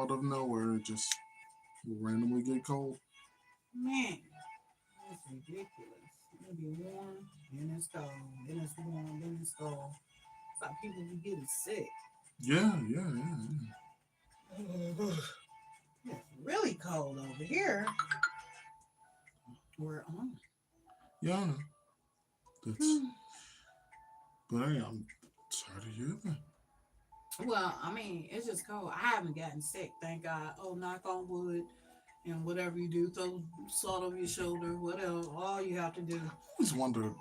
out of nowhere, it just randomly get cold. Man, that's ridiculous. It'll be warm, then it's cold, then it's warm, then it's cold. It's like people be getting sick. Yeah, yeah, yeah, It's really cold over here. We're on. yeah. I know. That's. But hey, I'm sorry to hear that. Well, I mean, it's just cold. I haven't gotten sick, thank God. Oh, knock on wood. And whatever you do, throw salt over your shoulder, whatever. All you have to do. I always wondered.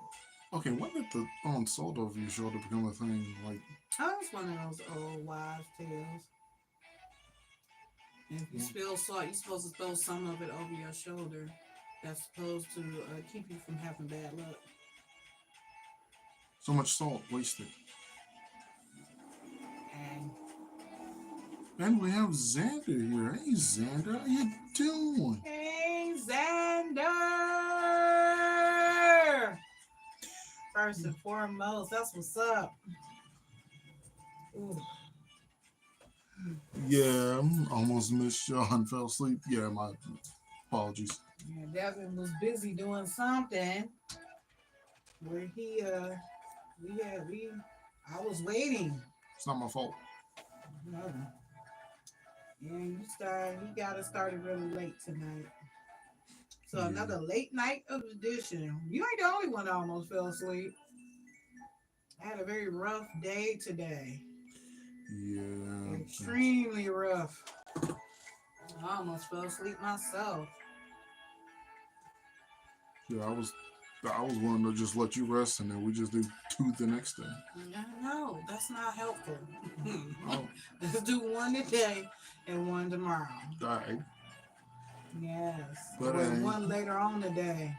Okay, when did the throwing salt over your shoulder become a thing? Like, Oh, it's one of those old wives' tales. And if you well, spill salt, you're supposed to throw some of it over your shoulder. That's supposed to keep you from having bad luck. so much salt wasted. And And we have Xander here. Hey, Xander, how you doing? hey, Xander! First and foremost, that's what's up. Ooh. Yeah, almost missed y'all and fell asleep. Yeah, my apologies. Yeah, Devin was busy doing something where we I was waiting. It's not my fault. No. And you got us started really late tonight. So Yeah, another late night edition. You ain't the only one that almost fell asleep. I had a very rough day today. yeah. Extremely rough. I almost fell asleep myself. Yeah, I was willing to just let you rest and then we just do two the next day. No, that's not helpful. Oh, Let's do one today and one tomorrow. alright. Yes. But Or one later on today.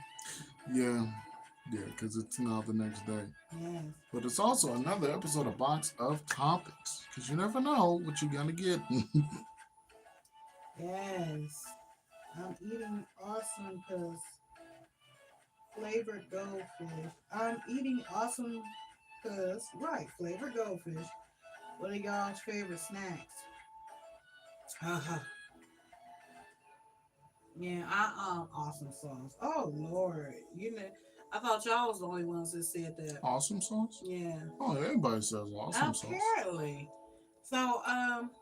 yeah, yeah, because it's now the next day. Yes. But it's also another episode of Box of Topics because you never know what you're gonna get. Yes. I'm eating awesome because flavored goldfish. I'm eating awesome because, right, flavored goldfish. What are y'all's favorite snacks? Uh-huh. Yeah, awesome sauce. Oh Lord, I thought y'all was the only ones that said that. Awesome sauce? Yeah, Oh, everybody says awesome sauce. apparently. So,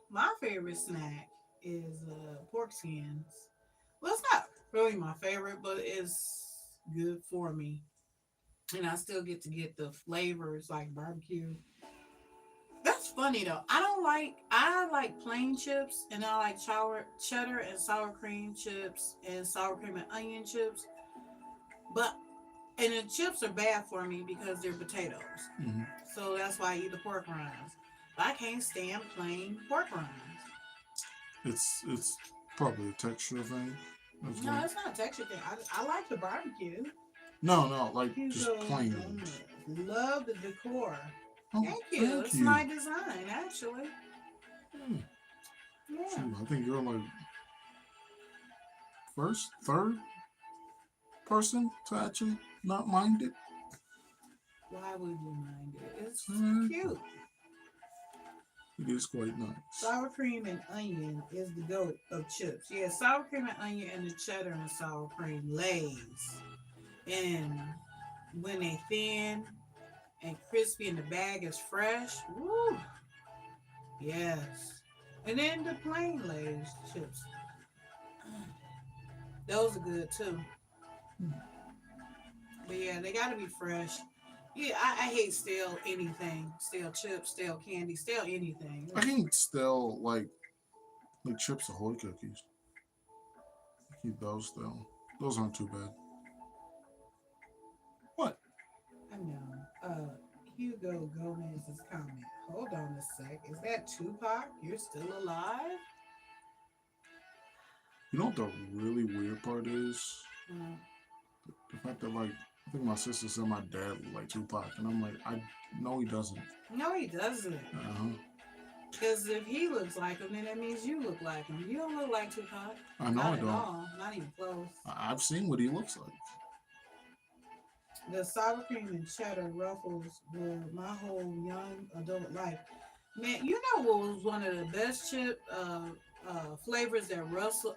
my favorite snack is pork skins. Well, it's not really my favorite, but it's good for me, and I still get to get the flavors like barbecue. That's funny though. I like plain chips and I like cheddar and sour cream chips and sour cream and onion chips. But and the chips are bad for me because they're potatoes. Hmm. So that's why I eat the pork rinds. But I can't stand plain pork rinds. It's probably a texture thing as No, well. it's not a texture thing. I like the barbecue. No, no, like just Hugo plain ones. Gomez. Love the decor. Oh, Thank you. thank It's you. my design, actually. Hmm. Yeah. Shoot, I think you're like first, third person to actually not mind it. Why would you mind it? It's Uh, cute. it is quite nice. Sour cream and onion is the goat of chips. Yeah, sour cream and onion and the cheddar and the sour cream lays. And when they thin and crispy and the bag is fresh, woo, yes. And then the plain lays chips. Those are good too. But yeah, they gotta be fresh. Yeah, I hate stale anything. Stale chips, stale candy, stale anything. I can still like Chips Ahoy cookies. Keep those still. Those aren't too bad. What? I know. Hugo Gomez's comment. Hold on a sec. Is that Tupac? You're still alive? You know what the really weird part is? Uh, The fact that like I think my sister said my dad looked like Tupac, and I'm like, I no, he doesn't. no, he doesn't. Uh-huh. Because if he looks like him, then that means you look like him. You don't look like Tupac. I know Not I at don't. all. Not even close. I've seen what he looks like. The sour cream and cheddar ruffles were my whole young adult life. Man, you know what was one of the best chip? flavors that Ruffle.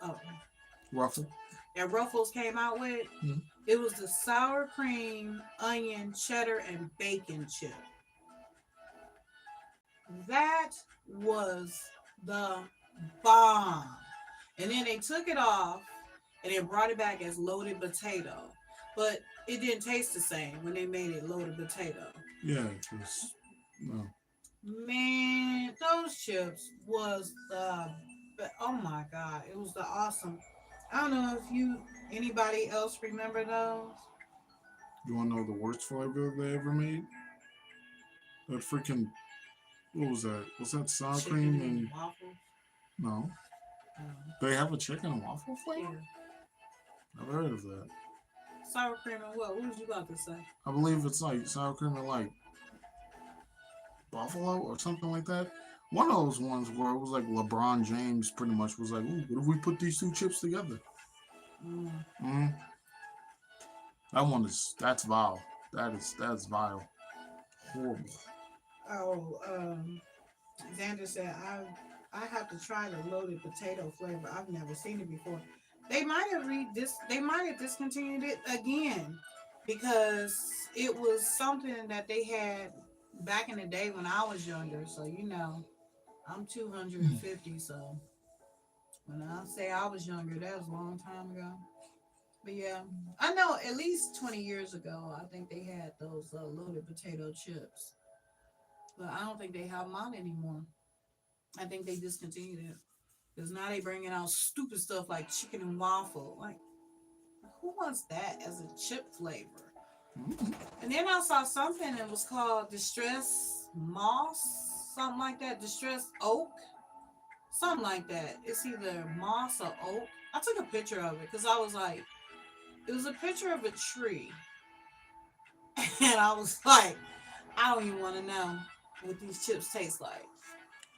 that Ruffles came out with. Mhm. It was the sour cream, onion, cheddar, and bacon chip. That was the bomb. And then they took it off and then brought it back as loaded potato. But it didn't taste the same when they made it loaded potato. Yeah, because no. Man, those chips was oh my god, it was the awesome. I don't know if anybody else remember those. You want to know the worst flavor they ever made? That freaking what was that? Was that sour cream Chicken and and waffles. no? Um, They have a chicken and waffle yeah, flavor. I've heard of that. sour cream and what? What was you about to say? I believe it's like sour cream and like buffalo or something like that. One of those ones where it was like LeBron James pretty much was like, "Ooh, what if we put these two chips together?" Mm. Mm, that's vile. That's vile. Horrible. Oh, Xander said I have to try the loaded potato flavor. I've never seen it before. They might have discontinued it again because it was something that they had back in the day when I was younger. So I'm 250, so when I say I was younger, that was a long time ago. But yeah, I know at least 20 years ago, I think they had those loaded potato chips. But I don't think they have them out anymore. I think they discontinued it. Because now they bringing out stupid stuff like chicken and waffle. Like, who wants that as a chip flavor? Mm. And then I saw something that was called Distress Moss, something like that. Distress Oak, something like that. It's either moss or oak. I took a picture of it because I was like, it was a picture of a tree. And I was like, I don't even want to know what these chips taste like.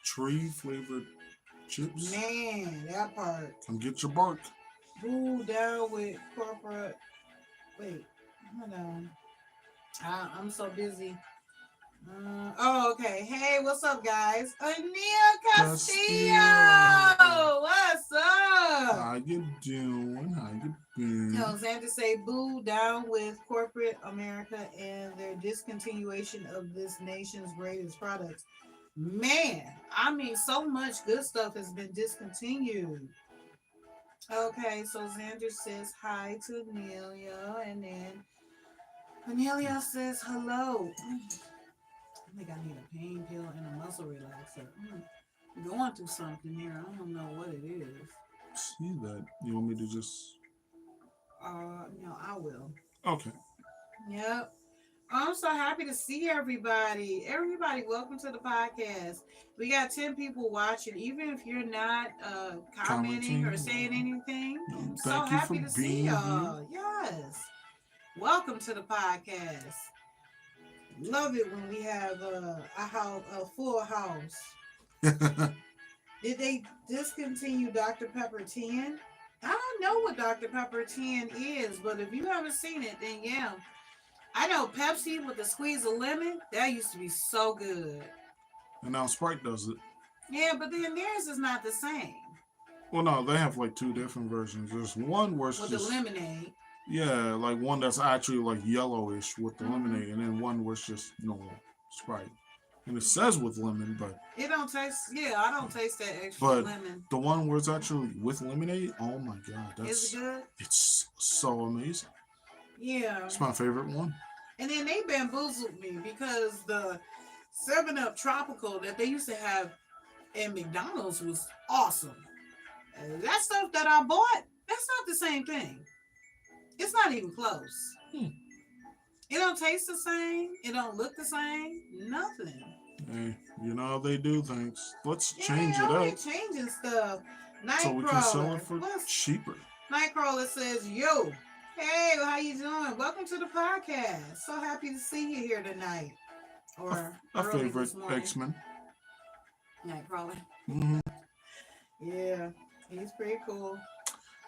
Tree flavored chips. Man, that part. Come get your bark. Boo down with corporate. Wait, hold on. I'm so busy. Okay. Hey, what's up, guys? Anil Castillo. Castillo. What's up? How you doing? How you been? Alexander say boo down with corporate America and their discontinuation of this nation's greatest products. Man, I mean, so much good stuff has been discontinued. Okay, so Xander says hi to Amelia, and then Amelia says hello. I think I need a pain pill and a muscle relaxer. Going through something here. I don't know what it is. See that? You want me to just? No, I will. Okay. Yep. I'm so happy to see everybody. Everybody, welcome to the podcast. We got 10 people watching. Even if you're not commenting or saying anything, I'm so Thank you for happy to see being y'all. Yes. Welcome to the podcast. Love it when we have a full house. here. Did they discontinue Dr. Pepper 10? I don't know what Dr. Pepper 10 is, but if you haven't seen it, then yeah. I know Pepsi with the squeeze of lemon, that used to be so good. And now Sprite does it. Yeah, but then theirs is not the same. Well, no, they have like two different versions. There's one where it's With just the lemonade. yeah, like one that's actually like yellowish with the Mhm. lemonade, and then one where it's just normal Sprite. And it says with lemon, but It don't taste, yeah, I don't taste that extra but lemon. the one where it's actually with lemonade, oh my god, Is it good? it's so amazing. Yeah. It's my favorite one. And then they bamboozled me because the 7-Up Tropical that they used to have at McDonald's was awesome. That stuff that I bought, that's not the same thing. It's not even close. It don't taste the same. It don't look the same. Nothing. Hey, you know how they do things. Let's Yeah, change it they up changing stuff. so we can sell Nightcrawler. it for What's cheaper. Nightcrawler says, yo, hey, how you doing? Welcome to the podcast. So happy to see you here tonight. Or A early favorite this morning. X-Men. Nightcrawler. Mm-hmm. Yeah, he's pretty cool.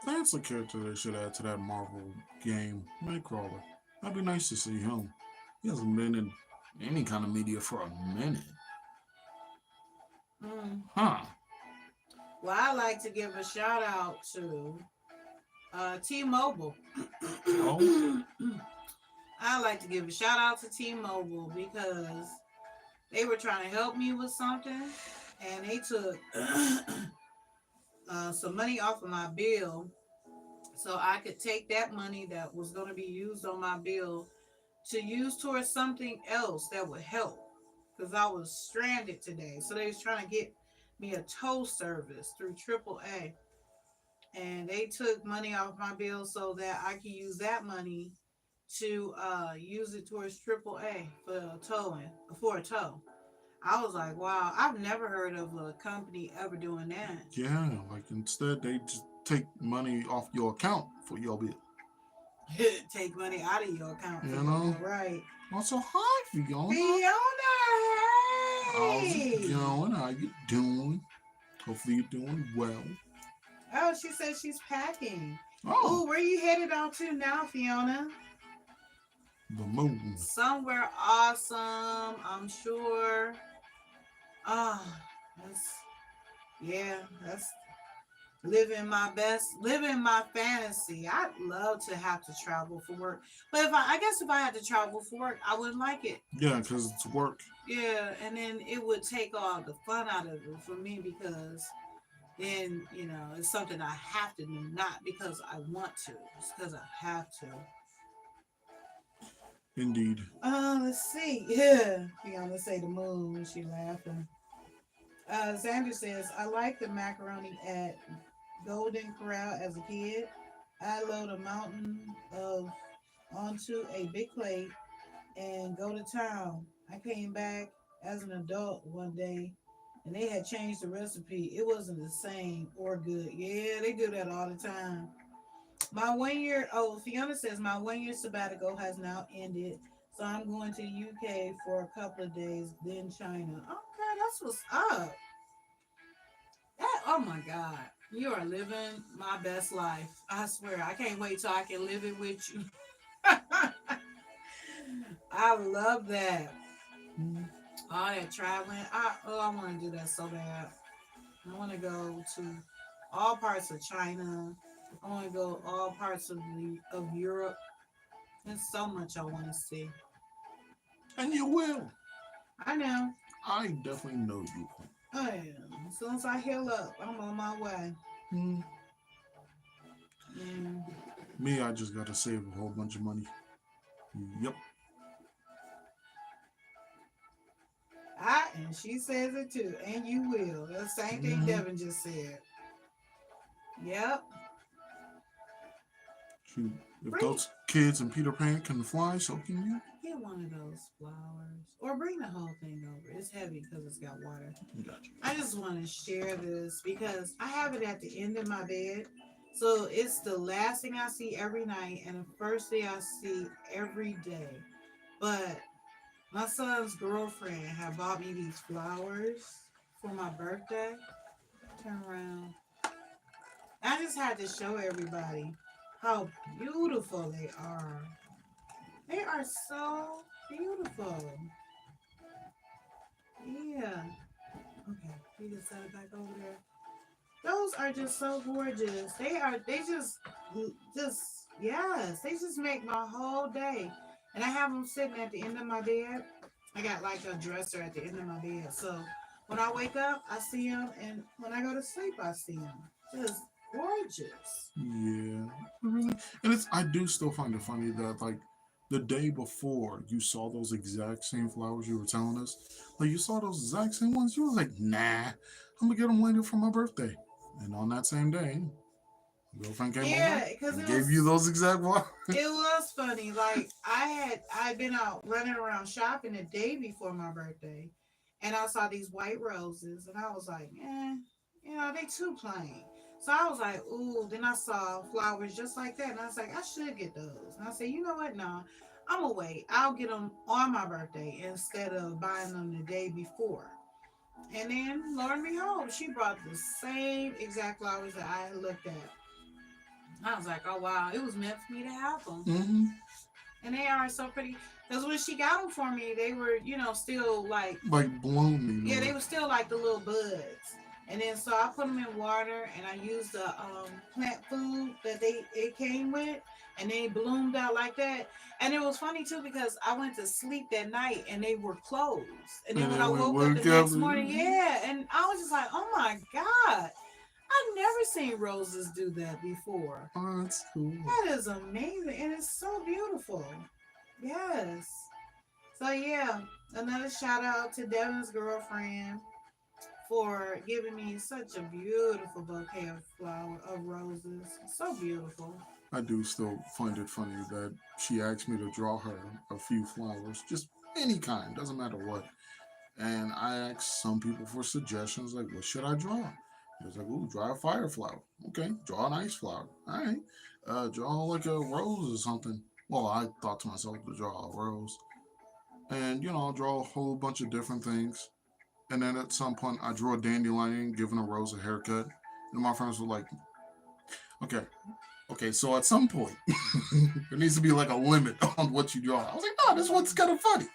That's a character they should add to that Marvel game, Nightcrawler. That'd be nice to see him. He hasn't been in any kind of media for a minute. Mm. Huh. Well, I like to give a shout out to T-Mobile. Oh, I like to give a shout out to T-Mobile because they were trying to help me with something, and they took some money off of my bill, so I could take that money that was going to be used on my bill to use towards something else that would help because I was stranded today. So they was trying to get me a tow service through AAA, and they took money off my bill so that I could use that money to use it towards AAA for towing for a tow. I was like, wow, I've never heard of a company ever doing that. yeah. Like instead, they just take money off your account for your bill. Take money out of your account for You your know. bill, right? Also, hi, Fiona. Fiona, How's hey! it going? How you doing? Hopefully, you're doing well. Oh, she said she's packing. Oh, Ooh, where you headed out to now, Fiona? the moon. Somewhere awesome, I'm sure. Ah, that's yeah, that's living my fantasy. I'd love to have to travel for work, but I guess if I had to travel for work, I wouldn't like it. Yeah, because it's work. Yeah, and then it would take all the fun out of it for me because then it's something I have to do, not because I want to. It's because I have to. Indeed. Let's see. Yeah, you gonna say the moon when she laughing. Xander says I like the macaroni at Golden Corral as a kid. I load a mountain of onto a big plate and go to town. I came back as an adult one day and they had changed the recipe. It wasn't the same or good. Yeah, they do that all the time. My 1 year, oh, Fiona says my 1 year sabbatical has now ended. So I'm going to the UK for a couple of days, then China. Okay, that's what's up. Oh my God. You are living my best life. I swear. I can't wait till I can live it with you. I love that. All that traveling. I want to do that so bad. I want to go to all parts of China. I want to go all parts of Europe. There's so much I want to see. And you will. I know. I definitely know you will. I am. As soon as I heal up, I'm on my way. Hmm. Mm. Me, I just got to save a whole bunch of money. Yep. And she says it too, and you will. The same thing Devin just said. Yep. Shoot, if those kids in Peter Pan can fly, so can you. Get one of those flowers, or bring the whole thing over. It's heavy because it's got water. Gotcha. I just want to share this because I have it at the end of my bed. So it's the last thing I see every night and the first thing I see every day. But my son's girlfriend had bought me these flowers for my birthday. Turn around. I just had to show everybody how beautiful they are. They are so beautiful. Yeah. Okay, we just set it back over there. Those are just so gorgeous. They yes, they just make my whole day. And I have them sitting at the end of my bed. I got like a dresser at the end of my bed. So when I wake up, I see them. And when I go to sleep, I see them. Just gorgeous. Yeah. Really? And I do still find it funny that, like, the day before you saw those exact same flowers you were telling us, like, you saw those exact same ones, you was like, nah, I'm gonna get them later for my birthday. And on that same day, girlfriend came over and gave you those exact flowers. It was funny. Like I'd been out running around shopping the day before my birthday, and I saw these white roses, and I was like, they too plain. So I was like, ooh. Then I saw flowers just like that, and I was like, I should get those. And I said, you know what? No, I'm gonna wait. I'll get them on my birthday instead of buying them the day before. And then, lo and behold, she brought the same exact flowers that I looked at. I was like, oh wow, it was meant for me to have them. Mm-hmm. And they are so pretty. Because when she got them for me, they were, still like blooming. Yeah, they were still like the little buds. And then so I put them in water, and I used the plant food that it came with, and they bloomed out like that. And it was funny too because I went to sleep that night and they were closed. And then And when then I we woke up the woke up next morning, yeah, and I was just like, oh my God, I've never seen roses do that before. oh, that's cool. That is amazing. And it's so beautiful. Yes. So yeah, another shout out to Devin's girlfriend for giving me such a beautiful bouquet of roses. So beautiful. I do still find it funny that she asked me to draw her a few flowers, just any kind, doesn't matter what. And I asked some people for suggestions, like, what should I draw? It was like, ooh, draw a fire flower. Okay, draw an ice flower. All right. Draw like a rose or something. Well, I thought to myself to draw a rose. And, I'll draw a whole bunch of different things. And then at some point, I drew a dandelion, giving a rose a haircut. And my friends were like, okay, okay, so at some point, there needs to be like a limit on what you draw. I was like, no, this one's kind of funny.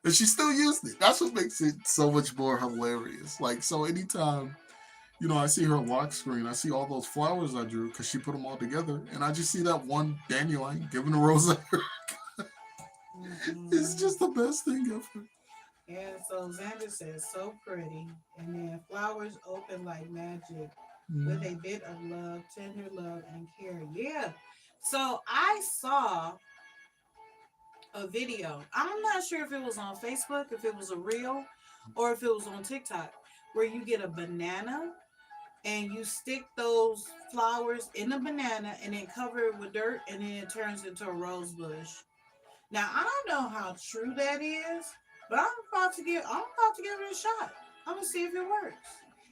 And she still used it. That's what makes it so much more hilarious. Like, so anytime, I see her lock screen, I see all those flowers I drew because she put them all together, and I just see that one dandelion giving a rose at her. It's just the best thing ever. And so Xander says, so pretty. And then flowers open like magic with Mm. a bit of love, tender love, and care. Yeah. So I saw a video. I'm not sure if it was on Facebook, if it was a reel, or if it was on TikTok, where you get a banana and you stick those flowers in the banana and then cover it with dirt and then it turns into a rose bush. Now I don't know how true that is, but I'm about to give it a shot. I'm gonna see if it works.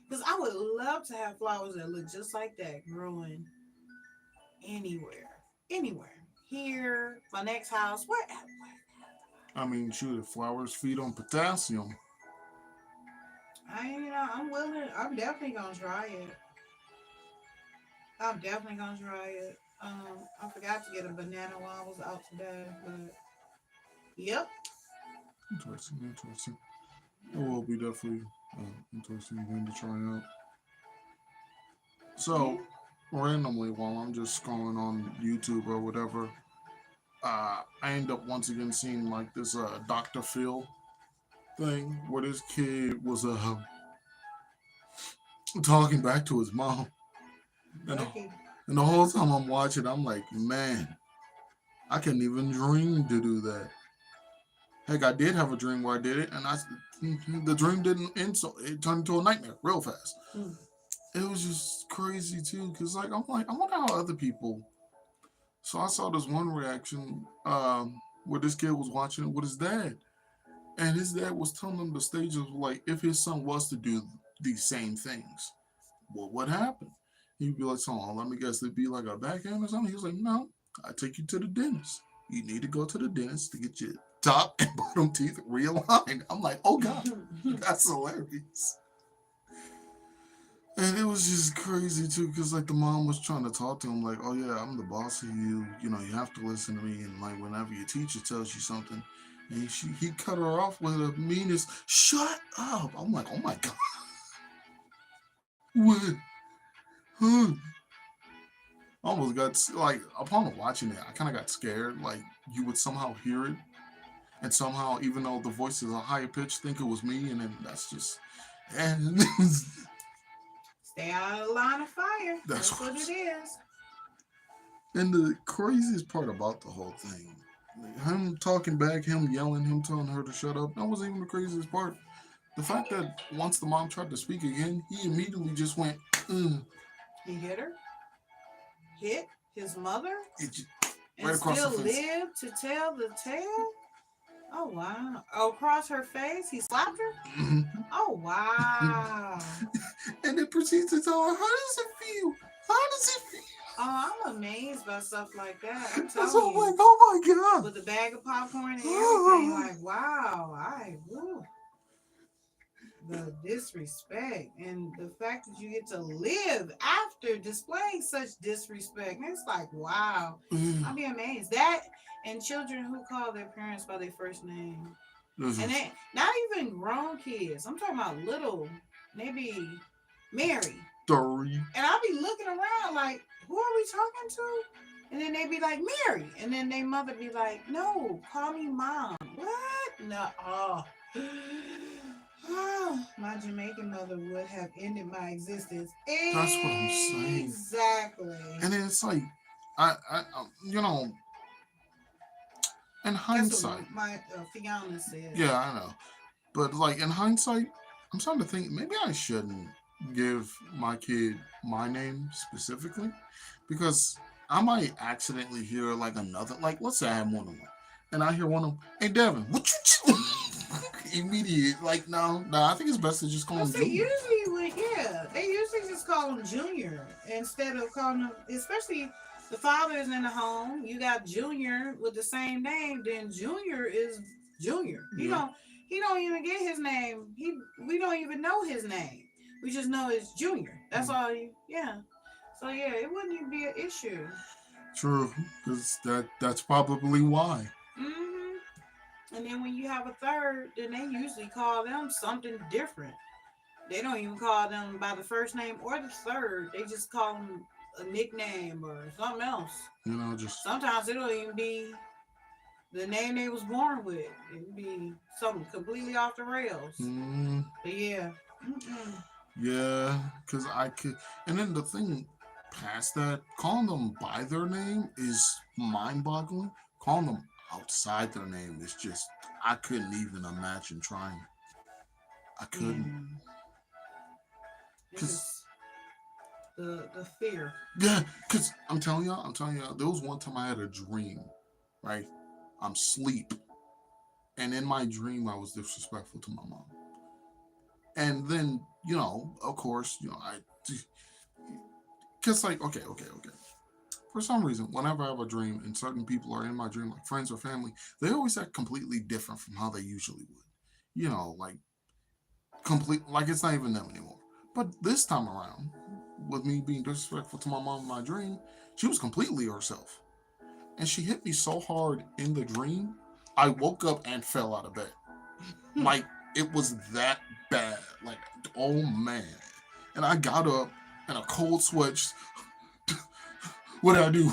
Because I would love to have flowers that look just like that growing anywhere. Anywhere. Here, my next house, wherever. I mean, shoot, if flowers feed on potassium, I'm willing. I'm definitely gonna try it. I'm definitely gonna try it. I forgot to get a banana while I was out today, but yep. interesting, interesting. It will be definitely interesting thing to try out. Yeah. So, randomly, while I'm just scrolling on YouTube or whatever, I end up once again seeing like this Dr. Phil thing where this kid was talking back to his mom, and Lucky. and the whole time I'm watching, I'm like, man, I couldn't even dream to do that. Heck, I did have a dream where I did it, and the dream didn't end, so it turned into a nightmare real fast. Mm. It was just crazy too, cause I'm like, I wonder how other people. So I saw this one reaction where this kid was watching it with his dad, and his dad was telling him the stages like if his son was to do these same things, what would happen? He'd be like, "So let me guess, it'd be like a backhand or something." He was like, "No, I take you to the dentist. You need to go to the dentist to get your top and bottom teeth realigned." I'm like, "Oh God, that's hilarious." And it was just crazy too, because like the mom was trying to talk to him, like, "Oh yeah, I'm the boss of you. You have to listen to me." And like whenever your teacher tells you something, and he cut her off with the meanest, "Shut up!" I'm like, "Oh my God, what?" Huh. I almost got like upon watching it, I kind of got scared. Like you would somehow hear it, and somehow, even though the voice is a higher pitch, think it was me, and then that's just, and Stay out of the line of fire. that's That's what. what it is. And the craziest part about the whole thing, like, him talking back, him yelling, him telling her to shut up, that wasn't even the craziest part. The fact that once the mom tried to speak again, he immediately just went, He hit her, hit his mother, it just, and right across the still face. lived to tell the tale. Oh wow! Oh, across her face, he slapped her. Oh wow! And then proceeds to tell her, how does it feel? How does it feel? Oh, I'm amazed by stuff like that. I'm That's all telling I'm like, you, oh my God. with a bag of popcorn and everything. Like wow! Woo. The disrespect and the fact that you get to live after displaying such disrespect. And it's like, wow. I'd be amazed. That and children who call their parents by their first name. And they not even grown kids. I'm talking about little. Maybe Mary. 30. And I'll be looking around like, who are we talking to? And then they be like, Mary. And then their mother be like, no, call me mom. What? No. Oh. My Jamaican mother would have ended my existence. That's what I'm saying. Exactly. And then it's like, I you know, in That's hindsight, what my fiance said. yeah, I know. But like in hindsight, I'm starting to think maybe I shouldn't give my kid my name specifically because I might accidentally hear like another, like let's say I have more than one, and I hear one of them, hey Devin, what you immediate like no, I think it's best to just call Well, him see, Junior. they usually just call him Junior instead of calling him, especially the father is in the home. You got Junior with the same name, then Junior is Junior. Yeah, He don't even get his name. We don't even know his name. We just know it's Junior. That's mm, all. Yeah. So yeah, it wouldn't even be an issue. true, because that's probably why. Hmm. And then when you have a third, then they usually call them something different. They don't even call them by the first name or the third. They just call them a nickname or something else. Just Sometimes it'll even be the name they was born with. It'd be something completely off the rails. mm, But yeah. Mm-mm. yeah, because I could, and then the thing past that, calling them by their name is mind-boggling. Calling them outside their name is just I couldn't even imagine trying. I couldn't, Yeah. It's cause just the fear. yeah, cause I'm telling y'all, there was one time I had a dream, right? I'm sleep, and in my dream I was disrespectful to my mom, and then of course, I, cause like okay. For some reason, whenever I have a dream and certain people are in my dream, like friends or family, they always act completely different from how they usually would. Like complete, like it's not even them anymore. But this time around, with me being disrespectful to my mom in my dream, she was completely herself. And she hit me so hard in the dream, I woke up and fell out of bed. Like, it was that bad. Like, oh man. And I got up in a cold sweat. What did I do?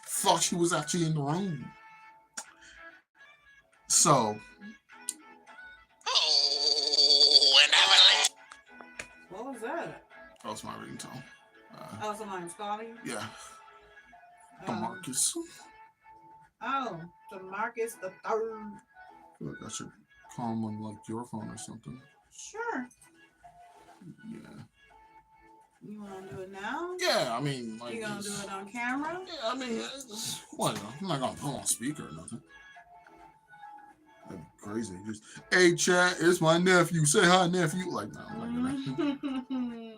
Thought she was actually in the room. So, What was that? that was my ringtone. Oh, somebody's calling you? Yeah, the Oh. Marcus. Oh, to Marcus the third. I feel like I should call him on like your phone or something. Sure. Yeah. You want to do it now? Yeah, I mean, like. You gonna do it on camera? Yeah, I mean, what? I'm not gonna put on speaker or nothing. That'd be crazy. Just, hey, chat, it's my nephew. Say hi, nephew. Like, no, I'm not gonna.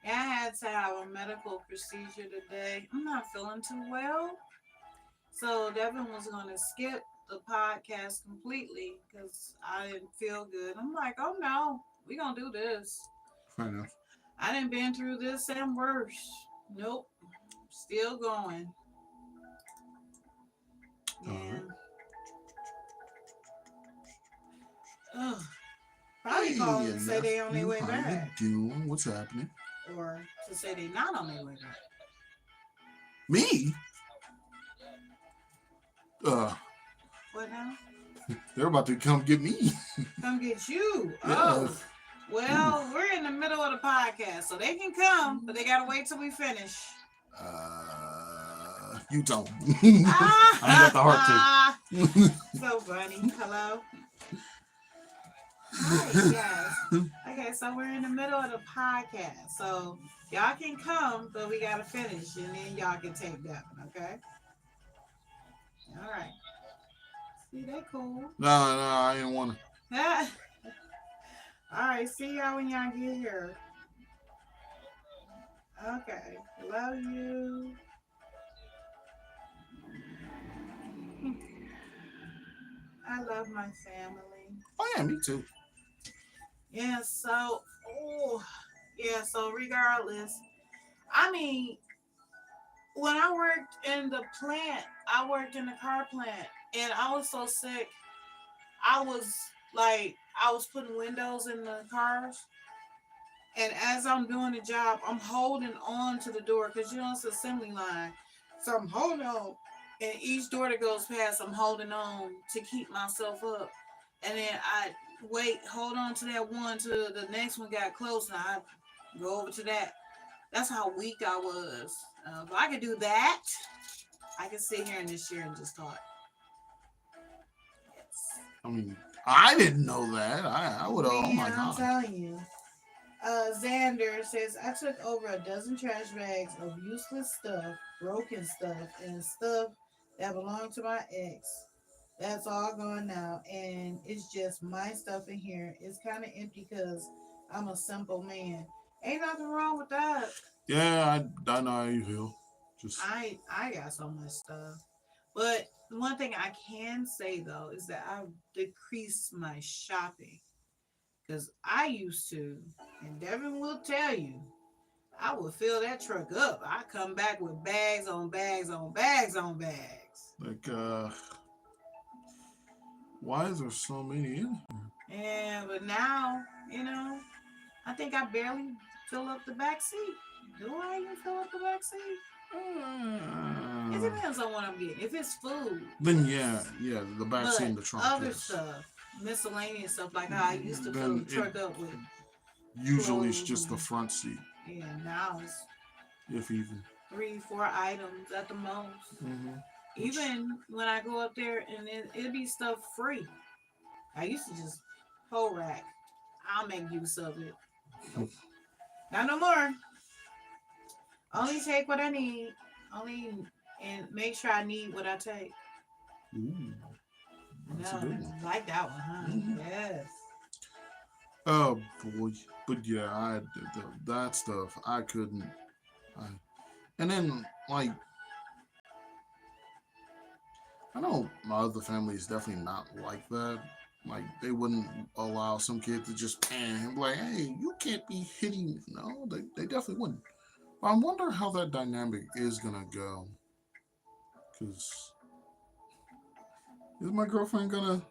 Yeah, I had to have a medical procedure today. I'm not feeling too well. So Devin was going to skip the podcast completely because I didn't feel good. I'm like, oh no, we going to do this. Fair enough. I didn't been through this and worse. Nope. Still going. Yeah. Ugh. Probably call and say they on their way how back. you doing? What's happening? Or to say they not on their way back. Me? What now? They're about to come get me. Come get you. Yeah. Oh. Well, we're in the middle of the podcast, so they can come, but they gotta wait till we finish. You don't. I got the heart to. So funny. Hello. Hi, yes. Okay, so we're in the middle of the podcast, so y'all can come, but we gotta finish, and then y'all can take that one, okay? All right. See, they cool. No, I didn't want to. All right, see y'all when y'all get here. Okay, love you. I love my family. Oh yeah, me too. Yeah, so regardless, I mean, when I worked in the plant, I worked in the car plant, and I was so sick. I was putting windows in the cars, and as I'm doing the job, I'm holding on to the door because you know it's assembly line. So I'm holding on, and each door that goes past, I'm holding on to keep myself up. And then I hold on to that one till the next one got close, and I go over to that. That's how weak I was. If I could do that, I could sit here in this chair and just talk. Yes. I mean, I didn't know that. I would have. Oh my Man, I'm god. telling you. Xander says, I took over a dozen trash bags of useless stuff, broken stuff, and stuff that belonged to my ex. That's all gone now, and it's just my stuff in here. It's kind of empty because I'm a simple man. Ain't nothing wrong with that. Yeah, I know how you feel. Just I got so much stuff. But the one thing I can say though is that I've decreased my shopping. Because I used to, and Devin will tell you, I would fill that truck up. I come back with bags on bags on bags on bags. like, why is there so many in And but now, I think I barely fill up the back seat. Do I even fill up the back seat? It here? depends on what I'm getting. If it's food, Then yeah, the back seat but in the trunk. other Yes. stuff, miscellaneous stuff like how I used to fill Then the truck up with. usually it's just the front seat, Yeah, now it's if even. 3, 4 items at the most. Mm-hmm. Even when I go up there and it'd be stuff free. I used to just whole rack. I'll make use of it. Nope. Not no more. Only take what I need. Only and make sure I need what I take. Ooh, that's a No, good one. like that one, huh? Mhm. Yes. Oh boy, but yeah, that stuff I couldn't. I and then like I know my other family is definitely not like that. Like they wouldn't allow some kid to just pan him like, hey, you can't be hitting me. No, they definitely wouldn't. But I wonder how that dynamic is gonna go. Cause is my girlfriend gonna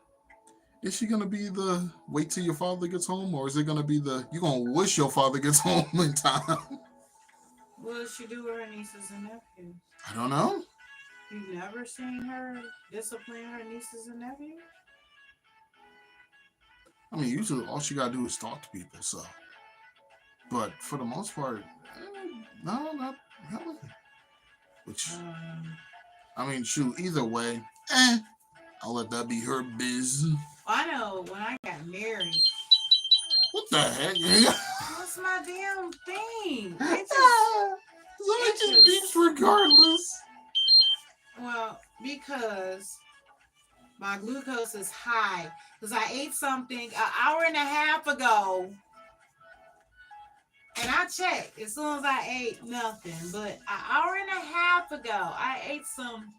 is she gonna be the wait till your father gets home, or is it gonna be the you gonna wish your father gets home in time? What does she do with her nieces and nephews? I don't know. You've never seen her discipline her nieces and nephews? I mean, usually all she gotta do is talk to people. So, but for the most part, no, not really. Which Um, I mean, shoot, either way, I'll let that be her biz. I know when I got married, What the heck? what's my damn thing? So it just beeps regardless. Well, because my glucose is high. Because I ate something an hour and a half ago. And I checked as soon as I ate nothing. But an hour and a half ago, I ate some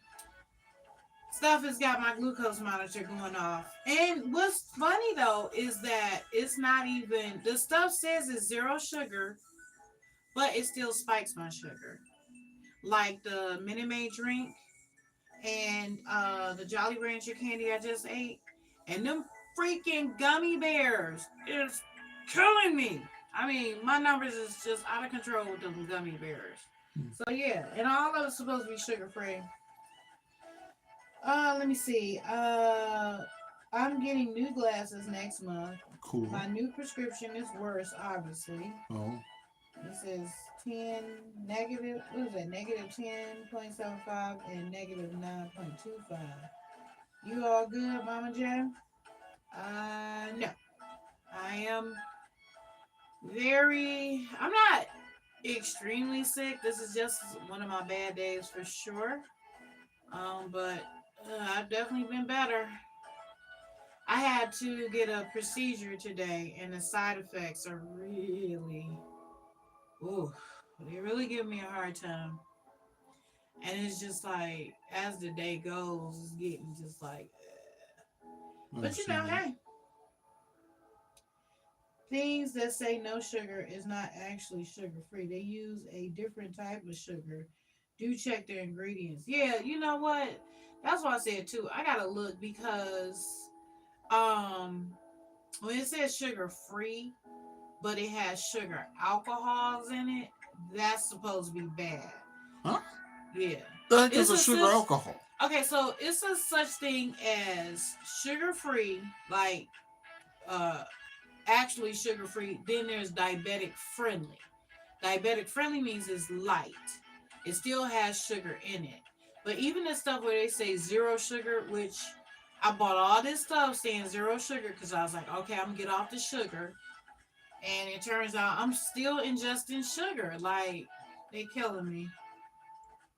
stuff that's got my glucose monitor going off. And what's funny though is that it's not even, the stuff says it's 0 sugar, but it still spikes my sugar. Like the Minute Maid drink and the Jolly Rancher candy I just ate, and them freaking gummy bears is killing me. I mean, my numbers is just out of control with them gummy bears. So yeah, and all of it's supposed to be sugar free. Let me see. I'm getting new glasses next month. Cool. My new prescription is worse, obviously. Oh. This is 10 negative, what is that? Negative 10.75 and negative 9.25. You all good, Mama J? No. I am I'm not extremely sick. This is just one of my bad days for sure. But I've definitely been better. I had to get a procedure today, and the side effects are really, ooh, they really give me a hard time. And it's just like, as the day goes, it's getting just like, but you know, hey, things that say no sugar is not actually sugar free. They use a different type of sugar. Do check their ingredients. Yeah, you know what? That's what I said too. I gotta look because Um, when it says sugar free, but it has sugar alcohols in it, that's supposed to be bad. Huh? Yeah. The heck is It's a a sugar such alcohol? okay, so it's a such thing as sugar free, like uh actually sugar free. Then there's diabetic friendly. Diabetic friendly means it's light. It still has sugar in it. But even the stuff where they say zero sugar, which I bought all this stuff saying zero sugar because I was like, okay, I'm gonna get off the sugar. And it turns out I'm still ingesting sugar. Like they killing me.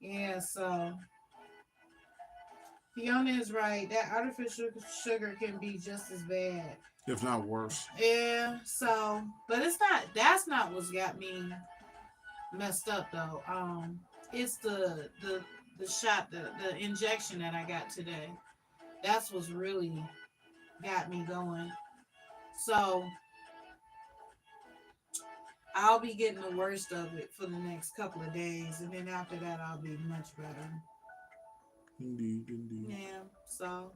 Yeah, so Fiona is right. That artificial sugar can be just as bad. If not worse. Yeah, so but it's not that's not what's got me messed up though. It's the shot, the injection that I got today. That's what's really got me going. So I'll be getting the worst of it for the next couple of days, and then after that I'll be much better. Indeed, indeed. Yeah, so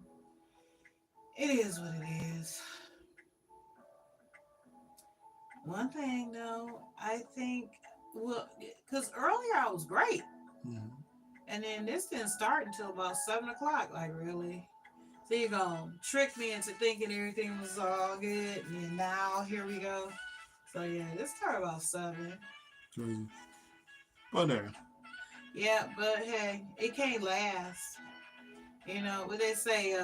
it is what it is. One thing though, I think, well, because earlier I was great, Mm-hmm. and then this didn't start until about 7 o'clock. Like really, so you gonna trick me into thinking everything was all good, and now here we go. So yeah, this started about 7. Crazy. But there. Yeah, but hey, it can't last. You know what they say?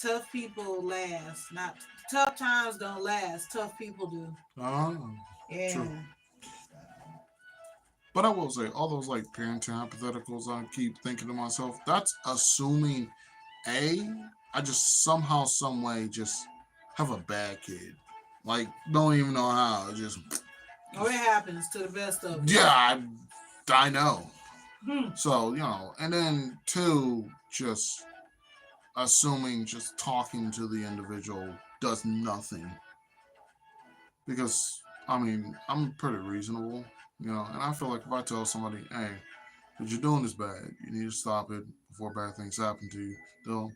Tough people last. Not tough times don't last. Tough people do. Oh, true. Yeah. But I will say, all those like parenting hypotheticals, I keep thinking to myself, that's assuming A, I just somehow, some way, just have a bad kid. Like, don't even know how. Just Oh, it happens to the best of us. yeah, I know. Hmm. So, and then two, just assuming just talking to the individual does nothing. Because, I mean, I'm pretty reasonable, and I feel like if I tell somebody, hey, what you're doing is bad, you need to stop it before bad things happen to you, they'll,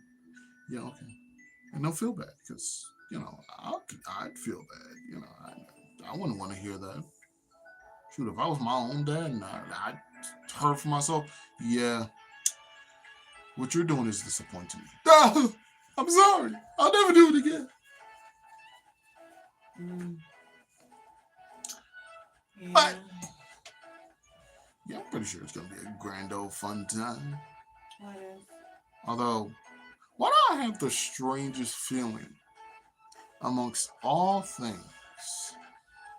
yeah, okay. And they'll feel bad because, I'd feel bad. I wouldn't want to hear that. Shoot, if I was my own dad and I heard for myself, yeah, what you're doing is disappointing me. Ah, I'm sorry. I'll never do it again. Mm. But, Yeah. yeah, I'm pretty sure it's going to be a grand old fun time. What is? Although, why do I have the strangest feeling amongst all things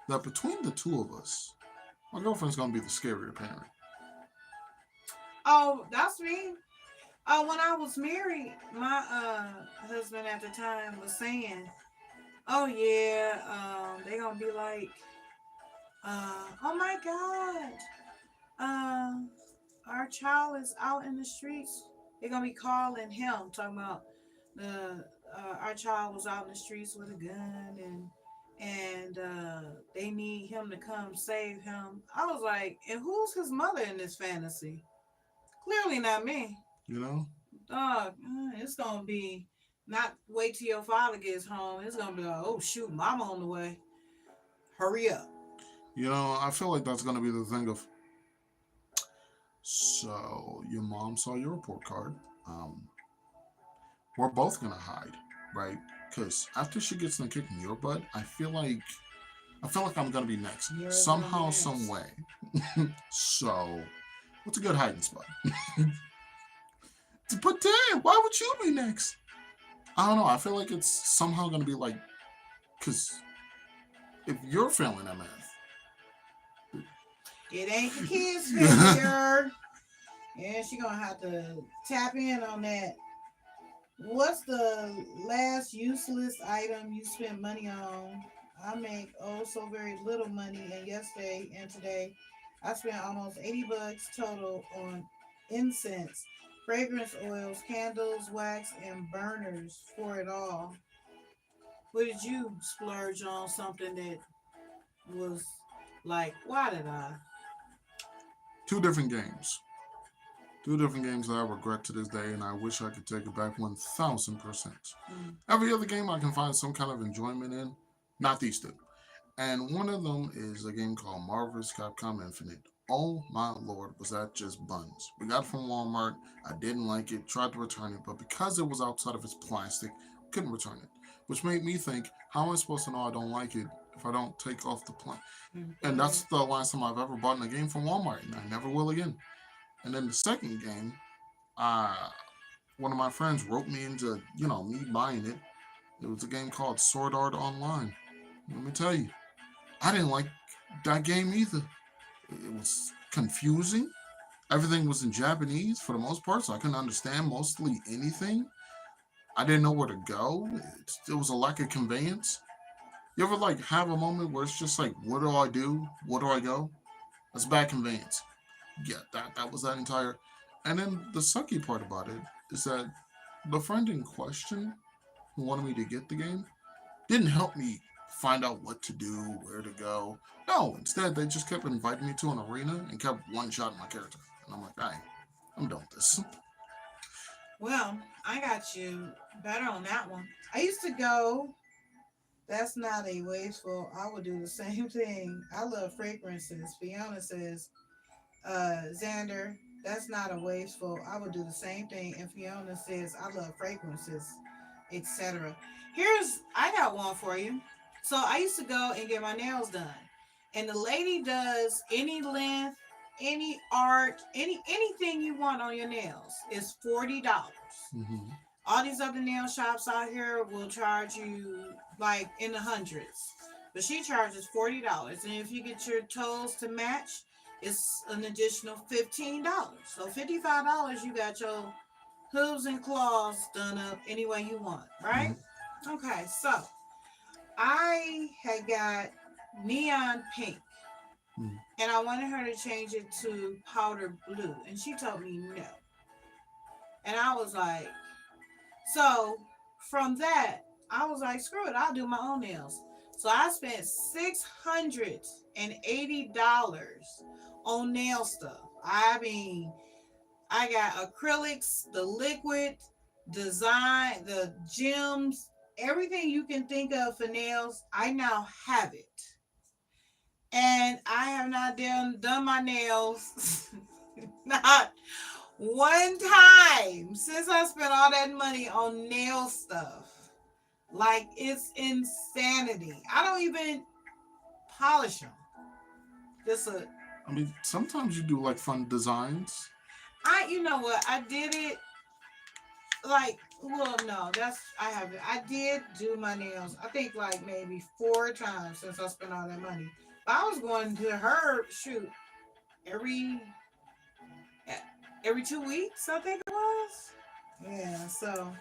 that between the two of us, my girlfriend's going to be the scarier parent? Oh, that's me. Oh, when I was married, my husband at the time was saying, "Oh yeah, they gonna be like, oh my God, our child is out in the streets. They're gonna be calling him, talking about the our child was out in the streets with a gun and they need him to come save him." I was like, and who's his mother in this fantasy? Clearly not me. You know? Dog, it's gonna be not wait till your father gets home. It's gonna be like, oh shoot, mama on the way. Hurry up. I feel like that's going to be the thing of, so your mom saw your report card. Um, we're both going to hide, right? Because after she gets in kicking your butt, I feel like I'm going to be next. You're Somehow, next. some way. So, what's a good hiding spot? But damn, why would you be next? I don't know. I feel like it's somehow going to be like, because if you're failing that math, It ain't the kids' failure. Yeah, she gonna have to tap in on that. What's the last useless item you spent money on? I make oh so very little money, and yesterday and today I spent almost $80 total on incense, fragrance oils, candles, wax, and burners for it all. What did you splurge on? Something that was like, why did I? two different games. Two different games that I regret to this day, and I wish I could take it back 1000%. Mm. Every other game I can find some kind of enjoyment in, not these two. And one of them is a game called Marvel's Capcom Infinite. Oh my lord, was that just buns? We got it from Walmart. I didn't like it, tried to return it, but because it was outside of its plastic, couldn't return it. Which made me think, how am I supposed to know I don't like it if I don't take off the plastic? And Mhm. that's the last time I've ever bought a game from Walmart, and I never will again. And then the second game, uh, one of my friends wrote me into, me buying it. It was a game called Sword Art Online. Let me tell you, I didn't like that game either. It was confusing. Everything was in Japanese for the most part, so I couldn't understand mostly anything. I didn't know where to go. It was a lack of conveyance. You ever like have a moment where it's just like, what do I do? Where do I go? That's bad conveyance. Yeah, that was that entire. And then the sucky part about it is that the friend in question who wanted me to get the game didn't help me find out what to do, where to go. No, instead they just kept inviting me to an arena and kept one shot my character. And I'm like, I'm done with this. Well, I got you better on that one. I used to go. That's not a wasteful. I would do the same thing. I love fragrances. Fiona says, Xander, that's not a wasteful. I would do the same thing. And Fiona says, I love fragrances, etc. I got one for you. So I used to go and get my nails done. And the lady does any length, any art, anything you want on your nails is $40. Mm-hmm. All these other nail shops out here will charge you like in the hundreds. But she charges $40. And if you get your toes to match, it's an additional $15. So $55 you got your hooves and claws done up any way you want, right? Mm-hmm. Okay, so I had got neon pink Mm-hmm. and I wanted her to change it to powder blue. And she told me no. And I was like, so from that, I was like, screw it, I'll do my own nails. So I spent $680 on nail stuff. I mean, I got acrylics, the liquid, design, the gems, everything you can think of for nails. I now have it. And I have not done my nails not one time since I spent all that money on nail stuff. Like it's insanity. I don't even polish them. Just a I mean, sometimes you do like fun designs. you know what? I did it like well no, that's I haven't. I did do my nails. I think like maybe 4 times since I spent all that money. But I was going to her shoot every every 2 weeks. I think it was. Yeah. So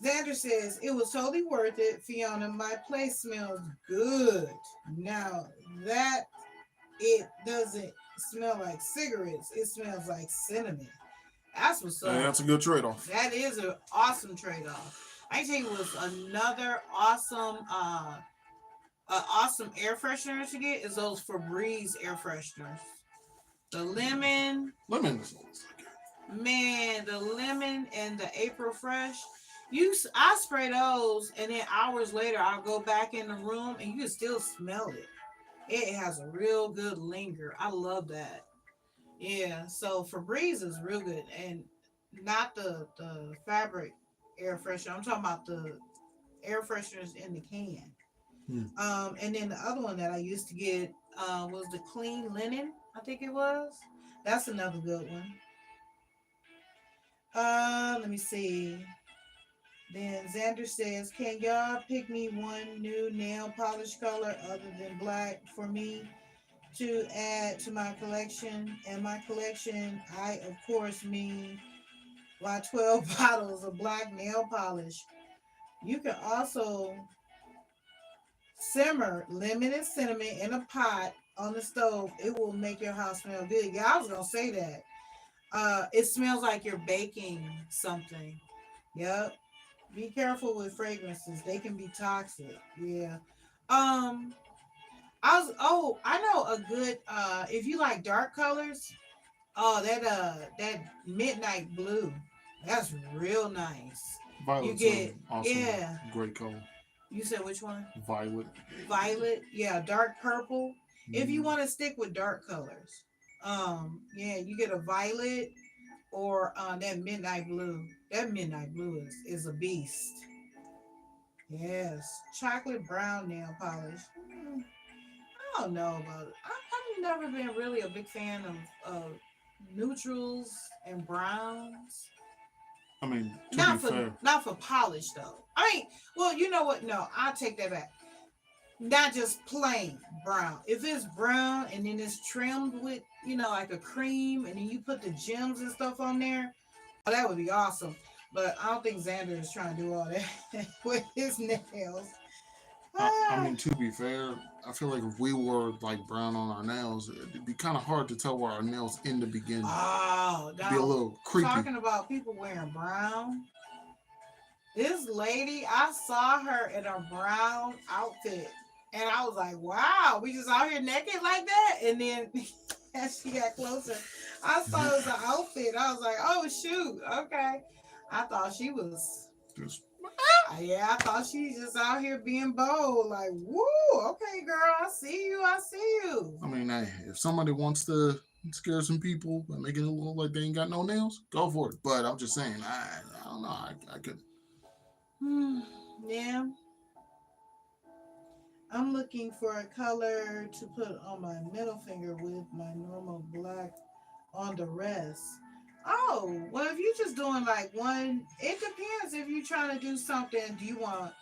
Xander says it was totally worth it. Fiona, my place smells good. Now that it doesn't smell like cigarettes, it smells like cinnamon. That's what's Hey, up. that's a good trade off. That is an awesome trade off. I tell you what's another awesome air freshener to get is those Febreze air fresheners. The lemon, Lemon is always like man, the lemon and the April Fresh. I spray those, and then hours later, I'll go back in the room, and you can still smell it. It has a real good linger. I love that. Yeah, so Febreze is real good, and not the fabric air freshener. I'm talking about the air fresheners in the can. Hmm. And then the other one that I used to get was the clean linen. I think it was. That's another good one. Let me see. Then Xander says, "Can y'all pick me one new nail polish color other than black for me to add to my collection?" And my collection, I of course mean my 12 bottles of black nail polish. You can also simmer lemon and cinnamon in a pot on the stove. It will make your house smell good. Yeah, I was gonna say that. It smells like you're baking something. Yep. Be careful with fragrances. They can be toxic. Yeah. Um, I know a good if you like dark colors, oh that midnight blue. That's real nice. You Violet's get also yeah. great color. You said which one? Violet. Violet, yeah, dark purple. If you Mm. want to stick with dark colors. Yeah, you get a violet or that midnight blue. That midnight blue is a beast. Yes. Chocolate brown nail polish. I don't know about it. I've never been really a big fan of neutrals and browns. I mean, to be Not for fair, not for polish though. I mean, well, you know what? No, I'll take that back. Not just plain brown. If it's brown and then it's trimmed with, like a cream, and then you put the gems and stuff on there, oh, that would be awesome. But I don't think Xander is trying to do all that with his nails. I Ah, mean, to be fair, I feel like if we were like brown on our nails, it'd be kind of hard to tell where our nails end to begin. oh, It'd be a now little creepy. talking about people wearing brown. This lady, I saw her in a brown outfit, and I was like, "Wow, we just out here naked like that." And then as she got closer, I saw it was an outfit. I was like, "Oh shoot, okay." I thought she was, Just, yeah, I thought she just out here being bold. Like, woo, okay, girl, I see you, I see you. I mean, hey, if somebody wants to scare some people by making it look like they ain't got no nails, go for it. But I'm just saying, I don't know. I could. Hmm, yeah, I'm looking for a color to put on my middle finger with my normal black on the rest. Oh, well, if you're just doing like one, it depends if you're trying to do something. Do you want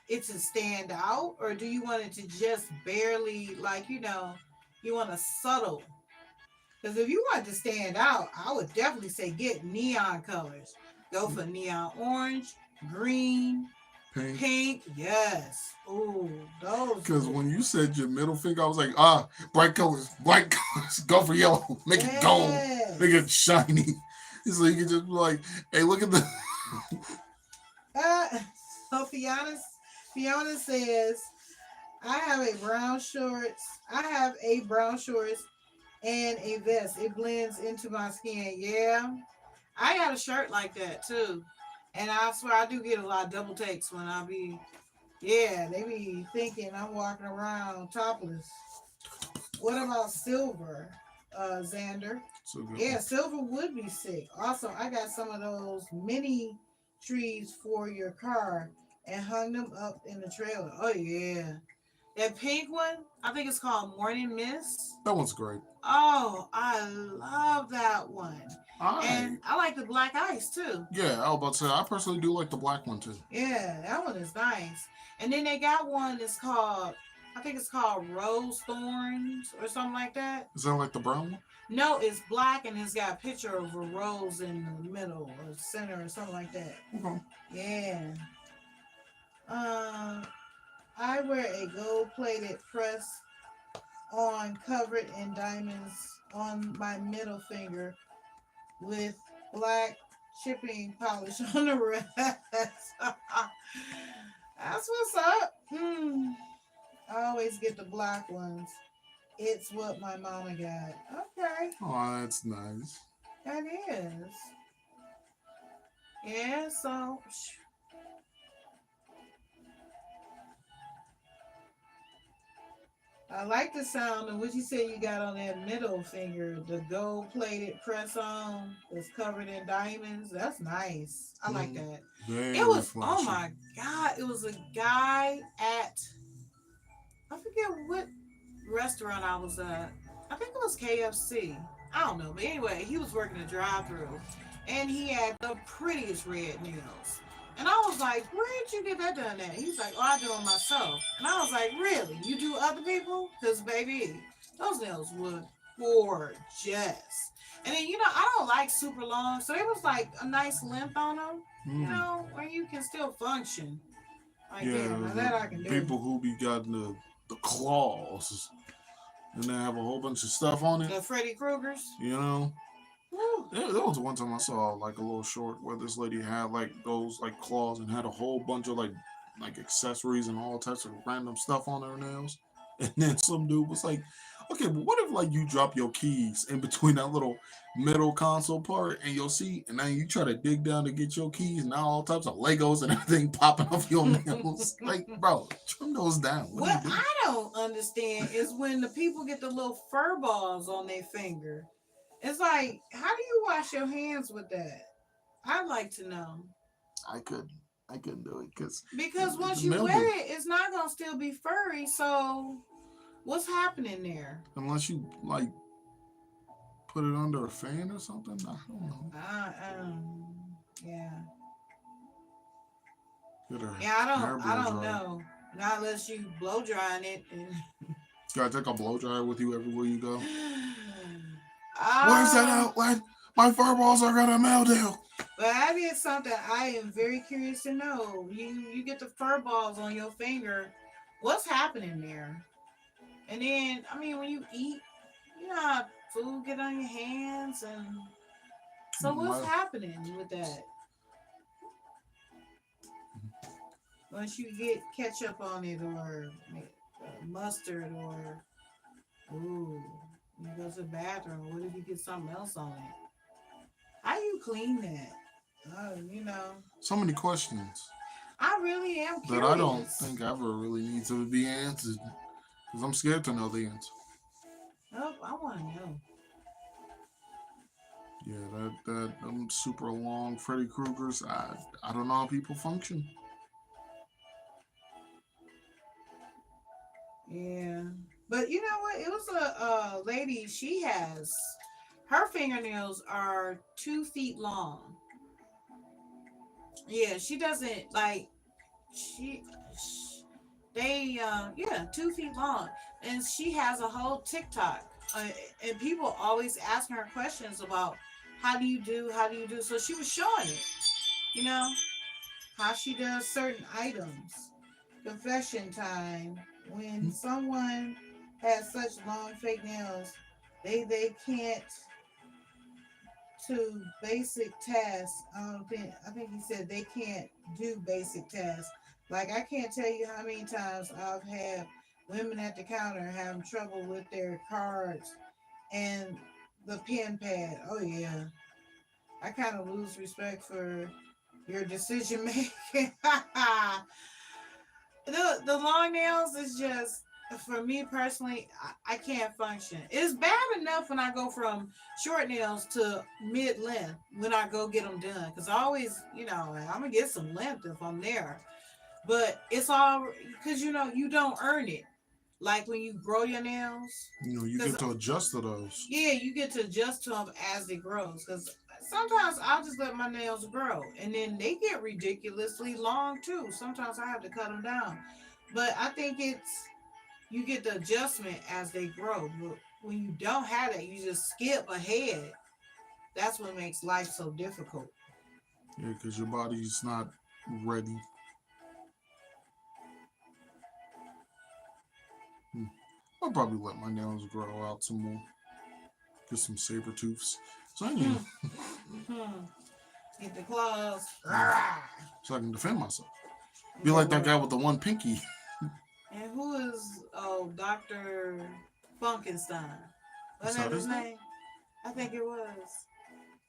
it to stand out, or do you want it to just barely, like, you want a subtle? Because if you want it to stand out, I would definitely say get neon colors. Go for neon orange, green, Pink. pink. Yes. Ooh, those Because look. when you said your middle finger, I was like, bright colors, go for yellow, make it gold, make it Yes. shiny. So you can just be like, hey, look at the. Uh, so Fiona says, I have a brown shorts and a vest. It blends into my skin. Yeah. I got a shirt like that too. And I swear I do get a lot of double takes when I be, yeah, they be thinking I'm walking around topless. What about silver, Xander? So good. Yeah, silver would be sick. Also, I got some of those mini trees for your car and hung them up in the trailer. Oh yeah. That pink one, I think it's called Morning Mist. That one's great. Oh, I love that one. I And I like the black ice too. Yeah, I was about to say I personally do like the black one too. Yeah, that one is nice. And then they got one that's called, I think it's called Rose Thorns or something like that. Is that like the brown one? No, it's black and it's got a picture of a rose in the middle or center or something like that. Okay. Yeah. Um, I wear a gold plated press on covered in diamonds on my middle finger with black chipping polish on the rest. That's what's up. I always get the black ones. It's what my mama got. Okay, Oh, that's nice. that is. Yeah, so I like the sound of what you said you got on that middle finger, the gold plated press on that's covered in diamonds. That's nice. I like that. Very It was, oh flashy. my God, it was a guy at, I forget what restaurant I was at. I think it was KFC. I don't know. But anyway, he was working a drive through and he had the prettiest red nails. And I was like, where did you get that done at? He's like, oh, I do it myself. And I was like, really? You do other people? Because, baby, those nails look gorgeous. And then, I don't like super long. So it was like a nice length on them, where you can still function. Like, yeah, now that I can do. People who be got the claws and they have a whole bunch of stuff on it. The Freddy Kruegers. There was one time I saw like a little short where this lady had like those like claws and had a whole bunch of like accessories and all types of random stuff on her nails. And then some dude was like, okay, but what if like you drop your keys in between that little middle console part and your seat, and then you try to dig down to get your keys, and now all types of Legos and everything popping off your nails. Like, bro, trim those down. What are you What doing? I don't understand is when the people get the little fur balls on their finger. It's like, how do you wash your hands with that? I'd like to know. I couldn't. I couldn't do it because Because it's once you mildew. wear it, it's not gonna still be furry. So what's happening there? Unless you like put it under a fan or something. I don't know. Yeah, Get a yeah. hair I blow don't dryer. know. Not unless you blow drying it. And You gotta take a blow dryer with you everywhere you go. Where's that ah, outlet? My fur balls are gonna mildew. but that is something I am very curious to know. You get the fur balls on your finger. What's happening there? And then, I mean, when you eat, you know how food get on your hands, and so what's My, happening with that? Once you get ketchup on it, or mustard, or ooh, you go to the bathroom. What if you get something else on it? How you clean that? You know, so many questions I really am that I don't curious. think ever really need to be answered because I'm scared to know the answer. Oh, I want to know. Yeah, that super long Freddy Krueger's. I don't know how people function. Yeah, but you know what? It was a lady. She has her fingernails are 2 feet long. Yeah, she doesn't like she they yeah, 2 feet long, and she has a whole TikTok, and people always asking her questions about how do you do. So she was showing it, you know, how she does certain items. Confession time. When someone has such long fake nails, they can't to basic tasks. I think he said they can't do basic tasks. Like I can't tell you how many times I've had women at the counter having trouble with their cards and the pen pad. Oh yeah, I kind of lose respect for your decision making. The long nails is just for me personally. I can't function. It's bad enough when I go from short nails to mid length when I go get them done because I always I'm gonna get some length if I'm there. But it's all because you don't earn it like when you grow your nails. You Because get to adjust to those. yeah, you get to adjust to them as it grows. Because sometimes I'll just let my nails grow, and then they get ridiculously long too. Sometimes I have to cut them down, but I think it's you get the adjustment as they grow. But when you don't have that, you just skip ahead. That's what makes life so difficult. Yeah, because your body's not ready. Hmm. I'll probably let my nails grow out some more. Get some saber tooths. So Hmm. anyway, Hmm. Get the claws. so I can defend myself. Be like that Lord. guy with the one pinky. And who is Dr. Funkenstein? Is Wasn't that that his his name? name? I think it was.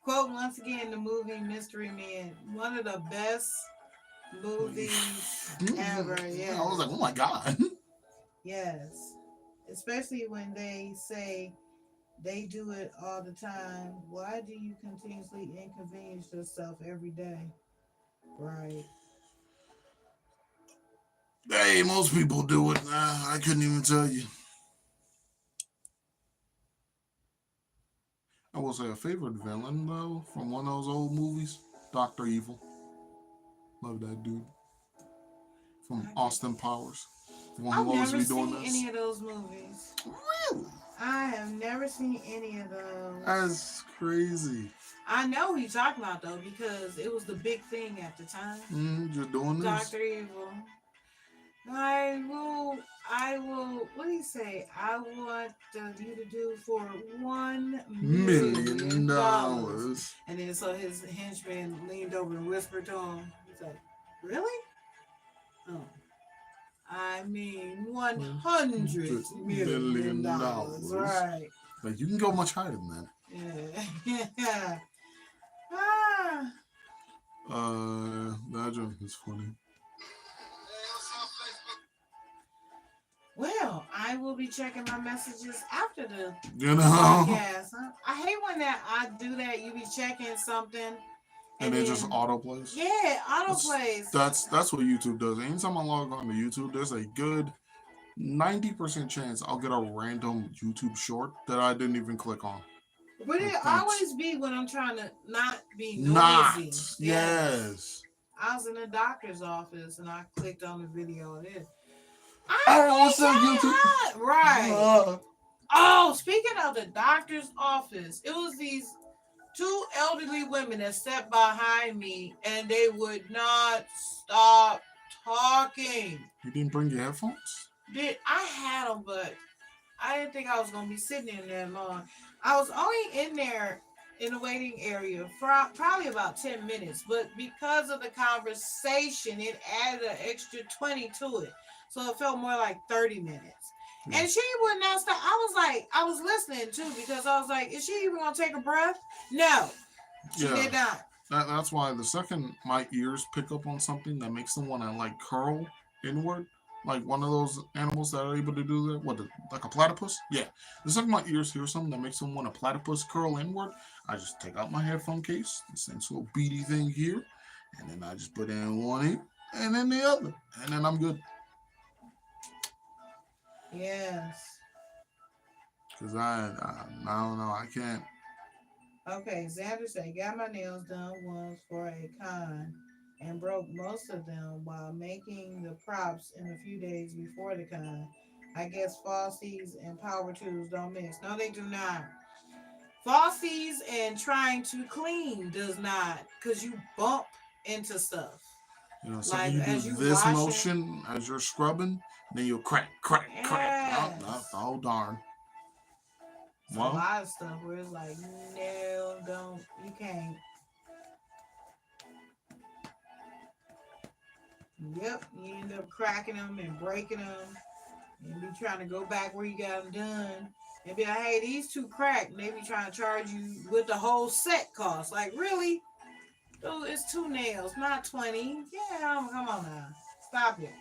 Quote once again the movie Mystery Men. One of the best movies ever. I was like, Yes. oh my god. Yes. Especially when they say they do it all the time. Why do you continuously inconvenience yourself every day? Right. Hey, most people do it. I couldn't even tell you. I will say a favorite villain though from one of those old movies, Doctor Evil. Love that dude from I get. Austin Powers. The one I've who always never be doing seen this. any of those movies. Really? I have never seen any of those. That's crazy. I know who you're talking about though because it was the big thing at the time. Just doing this. Doctor Evil. I will. What do you say? I want you to do for Million $1 million. dollars. And then so his henchman leaned over and whispered to him. He's like, "Really? Oh, I mean, $100 million. Right. Like, you can go much higher than that. Yeah. Ah. That joke is funny. Well, I will be checking my messages after the You know? podcast. Huh? I hate when I do that. You be checking something And it just autoplays. Yeah, autoplays. That's what YouTube does. Anytime I log on to YouTube, there's a good 90% chance I'll get a random YouTube short that I didn't even click on. But it always be when I'm trying to not be noisy. Yes. I was in the doctor's office and I clicked on the video of it. What's up, YouTube? Right. Oh, speaking of the doctor's office, it was these two elderly women that sat behind me and they would not stop talking. You didn't bring your headphones? I had them, but I didn't think I was going to be sitting in there long. I was only in there in the waiting area for probably about 10 minutes, but because of the conversation, it added an extra 20 to it. So it felt more like 30 minutes. Yeah. And she would not stop. I was listening too, because I was like, is she even going to take a breath? No, she did not. That's why the second my ears pick up on something that makes them want to like curl inward, like one of those animals that are able to do that, like a platypus? Yeah. The second my ears hear something that makes them want a platypus curl inward, I just take out my headphone case, this nice little beady thing here, and then I just put it in one ear and then the other, and then I'm good. Yes. Because I don't know, I can't. Okay, Xander said, got my nails done once for a con and broke most of them while making the props in a few days before the con. I guess falsies and power tools don't mix. No, they do not. Falsies and trying to clean does not, because you bump into stuff. You know, so like you do this motion as you're scrubbing, then you'll crack. Oh, darn. A lot of stuff where it's like, no, you can't. Yep, you end up cracking them and breaking them, and be trying to go back where you got them done. And be like, hey, these two cracked, and they be trying to charge you with the whole set cost. Like, really? It's 2 nails, not 20. Yeah, come on now. Stop it.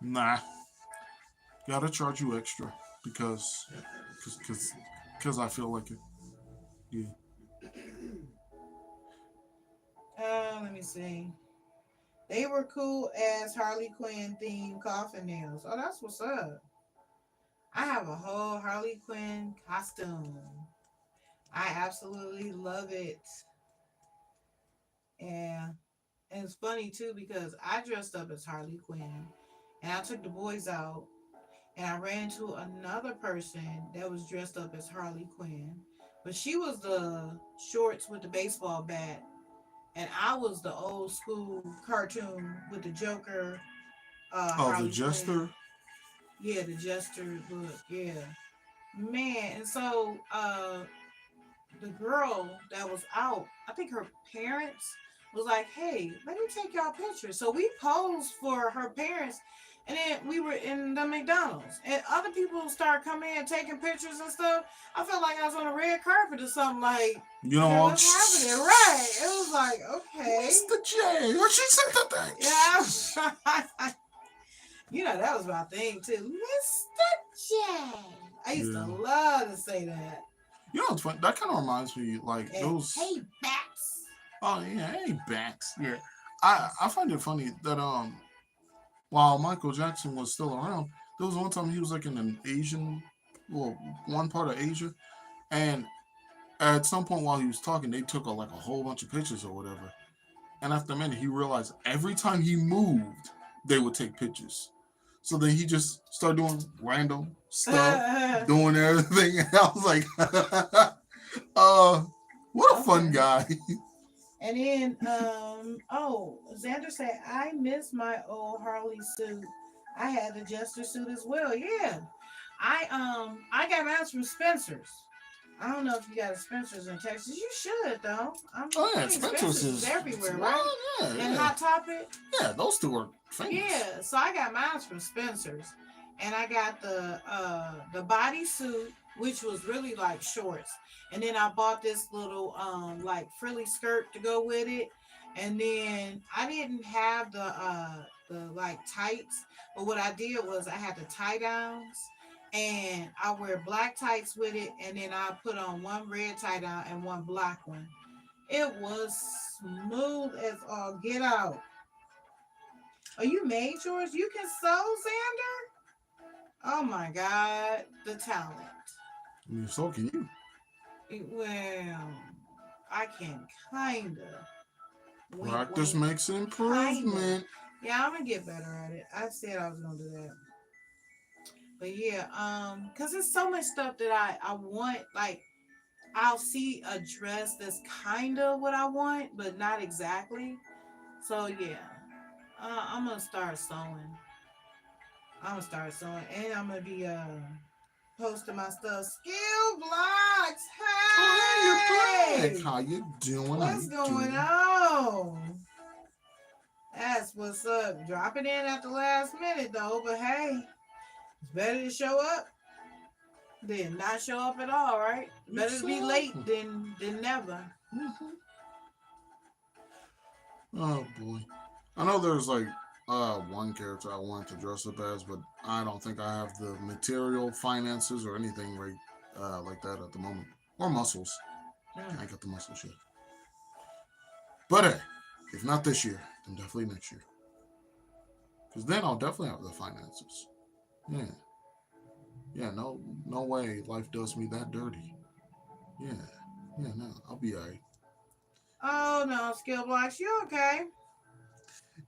Nah. Gotta charge you extra because I feel like it. Yeah. Let me see. They were cool as Harley Quinn themed coffin nails. Oh, that's what's up. I have a whole Harley Quinn costume. I absolutely love it. And it's funny too because I dressed up as Harley Quinn and I took the boys out and I ran into another person that was dressed up as Harley Quinn, but she was the shorts with the baseball bat and I was the old school cartoon with the Joker. The Jester? Quinn. Yeah, the Jester look. Yeah. Man, and so the girl that was out, I think her parents was like, hey, let me take y'all pictures. So we posed for her parents, and then we were in the McDonald's, and other people started coming in taking pictures and stuff. I felt like I was on a red carpet or something. Like, you know what's happening? Right? It was like, okay, Mr. J, what she said that thing? Yeah, you know that was my thing too, Mr. J. I used to love to say that. You know what's funny? That kind of reminds me, like, those. Hey, bats. Oh yeah, hey, bats. Yeah, I find it funny that while Michael Jackson was still around, there was one time he was like in an Asian, one part of Asia, and at some point while he was talking, they took like a whole bunch of pictures or whatever. And after a minute, he realized every time he moved, they would take pictures. So then he just started doing random stuff, doing everything. And I was like, what a fun guy. And then, Xander said, I miss my old Harley suit. I had the Jester suit as well. Yeah. I got mine from Spencer's. I don't know if you got a Spencer's in Texas. You should though. Oh yeah, I mean, Spencer's Spencer's is is everywhere, right? well, yeah, And yeah, Hot Topic. yeah. Those two are famous. Yeah. So I got mine from Spencer's, and I got the bodysuit, which was really like shorts, and then I bought this little like frilly skirt to go with it, and then I didn't have the like tights, but what I did was I had the tie downs. And I wear black tights with it, and then I put on one red tie down and one black one. It was smooth as all get out. Oh, you made yours? You can sew, Xander? Oh my God, the talent. I mean, so can you. Well, I can kinda. Wink, Practice wink. makes Kinda. improvement. Yeah, I'm gonna get better at it. I said I was gonna do that. But yeah, cause there's so much stuff that I want. Like I'll see a dress that's kind of what I want, but not exactly. So yeah, I'm gonna start sewing. I'm gonna start sewing, and I'm gonna be posting my stuff. Skill blocks. Oh, hey, you're Hey, back. How you doing? How what's you going doing? on? That's what's up. Drop it in at the last minute though, but hey, it's better to show up than not show up at all, right? Better to be late Exactly. than never. Mhm. Oh boy. I know there's like one character I want to dress up as, but I don't think I have the material, finances, or anything right like that at the moment. Or muscles. I Mm. ain't got the muscles yet. But hey, if not this year, then definitely next year. Because then I'll definitely have the finances. Yeah. Yeah, no way life does me that dirty. Yeah. Yeah, no, I'll be alright. Oh no, skill blocks, you okay?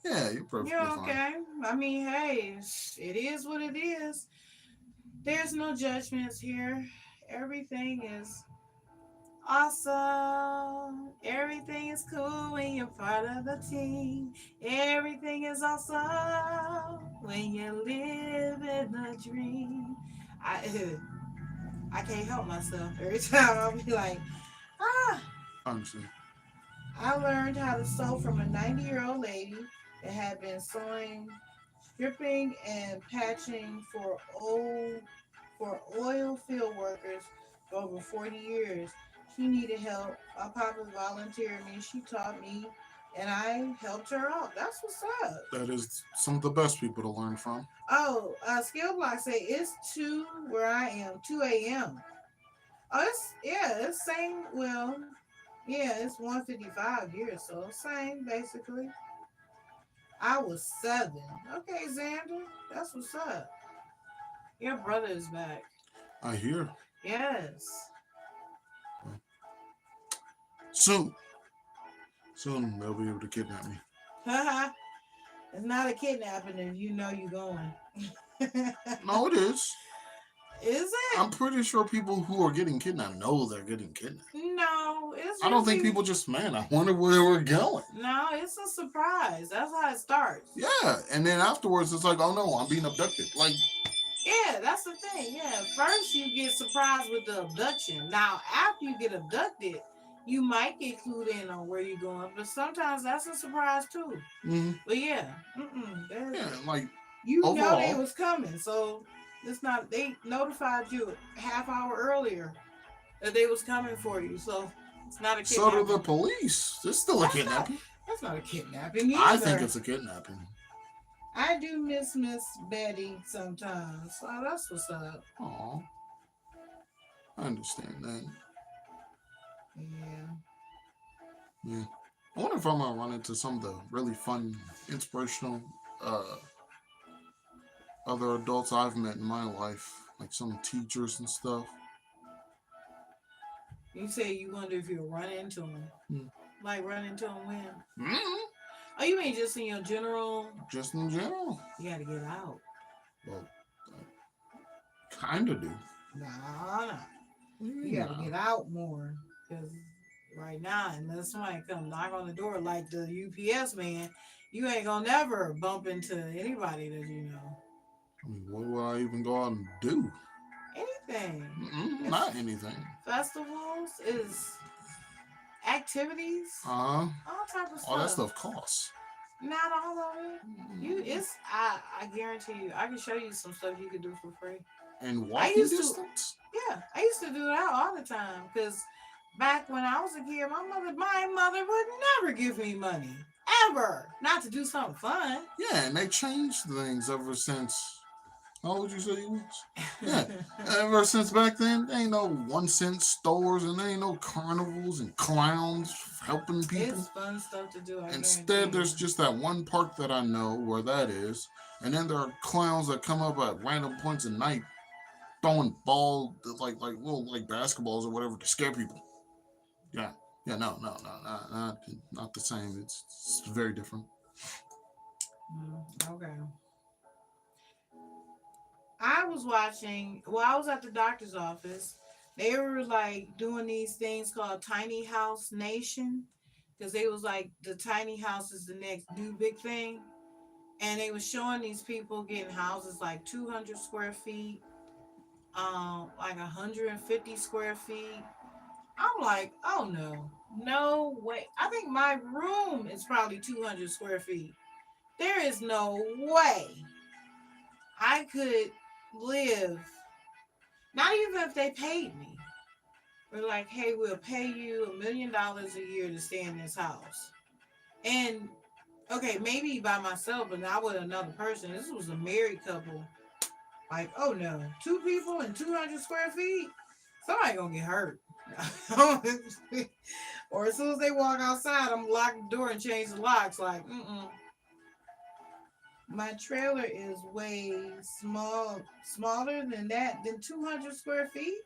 Yeah, you're perfectly You're fine. okay. I mean, hey, it is what it is. There's no judgments here. Everything is awesome. Everything is cool when you're part of the team. Everything is awesome when you live in a dream. I I can't help myself. Every time I'll be like, ah. Honestly. I learned how to sew from a 90-year-old lady that had been sewing, stripping, and patching for oil field workers for over 40 years. She needed help. My papa volunteered me. She taught me, and I helped her out. That's what's up. That is some of the best people to learn from. Oh, Skill Block say it's 2 where I am, 2 a.m. Oh, it's same. Well, yeah, it's 1:55 here, so same basically. I was 7. Okay, Xander, that's what's up. Your brother is back. I hear. Yes. Soon. Soon they'll be able to kidnap me. Haha. It's not a kidnapping if you know you're going. No, it is. Is it? I'm pretty sure people who are getting kidnapped know they're getting kidnapped. No, it's I don't think usually people just, man, I wonder where we're going. no. It's a surprise. That's how it starts. Yeah, and then afterwards it's like, oh no, I'm being abducted. Like, Yeah, that's the thing. Yeah, first you get surprised with the abduction. Now, after you get abducted, you might get clued in on where you're going, but sometimes that's a surprise too. But yeah, yeah, like you know they overall. was coming, so it's not. They notified you a half hour earlier that they was coming for you, so it's not a So do the kidnapping. police. It's still a That's not. kidnapping. That's not a kidnapping I think either. it's a kidnapping. I do miss Betty sometimes. So that's what's up. Aw, I understand that. Yeah. Yeah. I wonder if I'm gonna run into some of the really fun, inspirational other adults I've met in my life, like some teachers and stuff. You say you wonder if you'll run into them. Hmm. Like run into them when? Mm, Oh, you mean just in your general? just in general. You gotta get out. Well, I kind of do. Nah. You gotta Nah. get out more. Because right now, unless somebody come knock on the door like the UPS man, you ain't gonna never bump into anybody that you know. I mean, what would I even go out and do? anything. Not anything. Festivals is activities, all type of stuff. All that stuff costs. Not all of it. I guarantee you, I can show you some stuff you could do for free. And walking distance? I used to do that all the time because back when I was a kid, my mother would never give me money. Ever. Not to do something fun. Yeah, and they changed things ever since. How old would you say you was? Yeah. Ever since back then, there ain't no 1-cent stores and there ain't no carnivals and clowns helping people. It's fun stuff to do. Instead, there's just that one park that I know where that is. And then there are clowns that come up at random points at night throwing balls like little like basketballs or whatever to scare people. Yeah. Yeah, no, not the same. It's very different. Okay. I was at the doctor's office. They were like doing these things called Tiny House Nation because they was like the tiny house is the next new big thing. And they was showing these people getting houses like 200 square feet, like 150 square feet. I'm like, oh no way. I think my room is probably 200 square feet. There is no way I could live, not even if they paid me. We're like, hey, we'll pay you $1 million a year to stay in this house. And okay, maybe by myself, but not with another person. This was a married couple. Like, oh no, 2 people in 200 square feet? Somebody gonna get hurt. Or as soon as they walk outside, I'm lock the door and change the locks. Like, my trailer is way smaller than 200 square feet.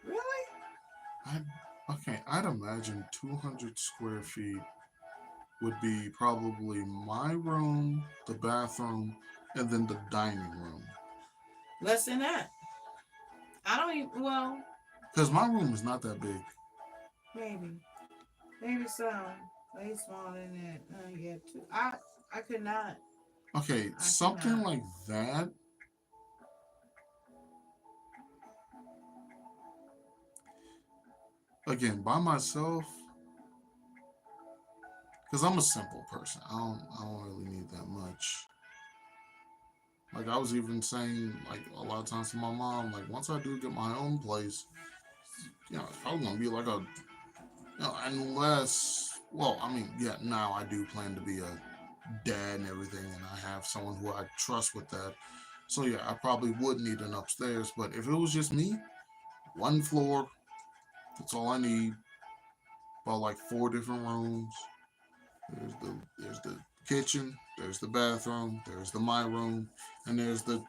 Really? I'd imagine 200 square feet would be probably my room, the bathroom, and then the dining room. Less than that. I don't even, well. Because my room is not that big. Maybe so. Way smaller than that. Yeah, I could not. Okay, something like that. Again, by myself, because I'm a simple person. I don't really need that much. Like I was even saying, like a lot of times to my mom, like once I do get my own place, it's probably gonna be like a, unless, well, I mean, yeah, now I do plan to be a dad and everything, and I have someone who I trust with that. So yeah, I probably would need an upstairs. But if it was just me, 1 floor, that's all I need. About like 4 different rooms. There's the kitchen, there's the bathroom, there's my room, and there's the.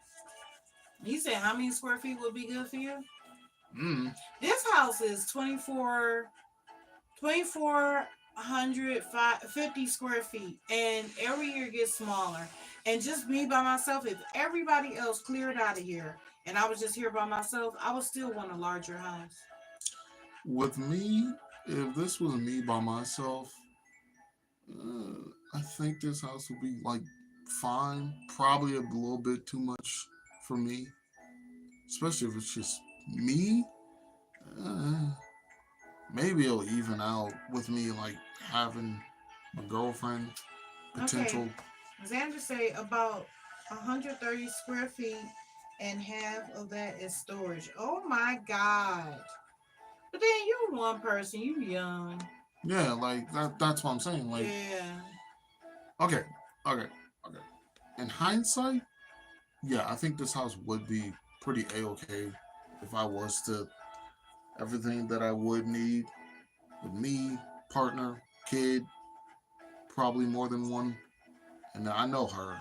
You said how many square feet would be good for you? This house is 2,450 square feet, and every year gets smaller. And just me by myself, if everybody else cleared out of here and I was just here by myself, I would still want a larger house. With me, if this was me by myself, I think this house would be like fine. Probably a little bit too much for me, especially if it's just me. Maybe it'll even out with me like having a girlfriend potential. Okay. Xander say about 130 square feet, and half of that is storage. Oh my God! But then you're one person. You young. Yeah, like that's what I'm saying. Like, yeah. Okay. In hindsight, yeah, I think this house would be pretty A-okay if I was to everything that I would need with me, partner, kid, probably more than one. And I know her.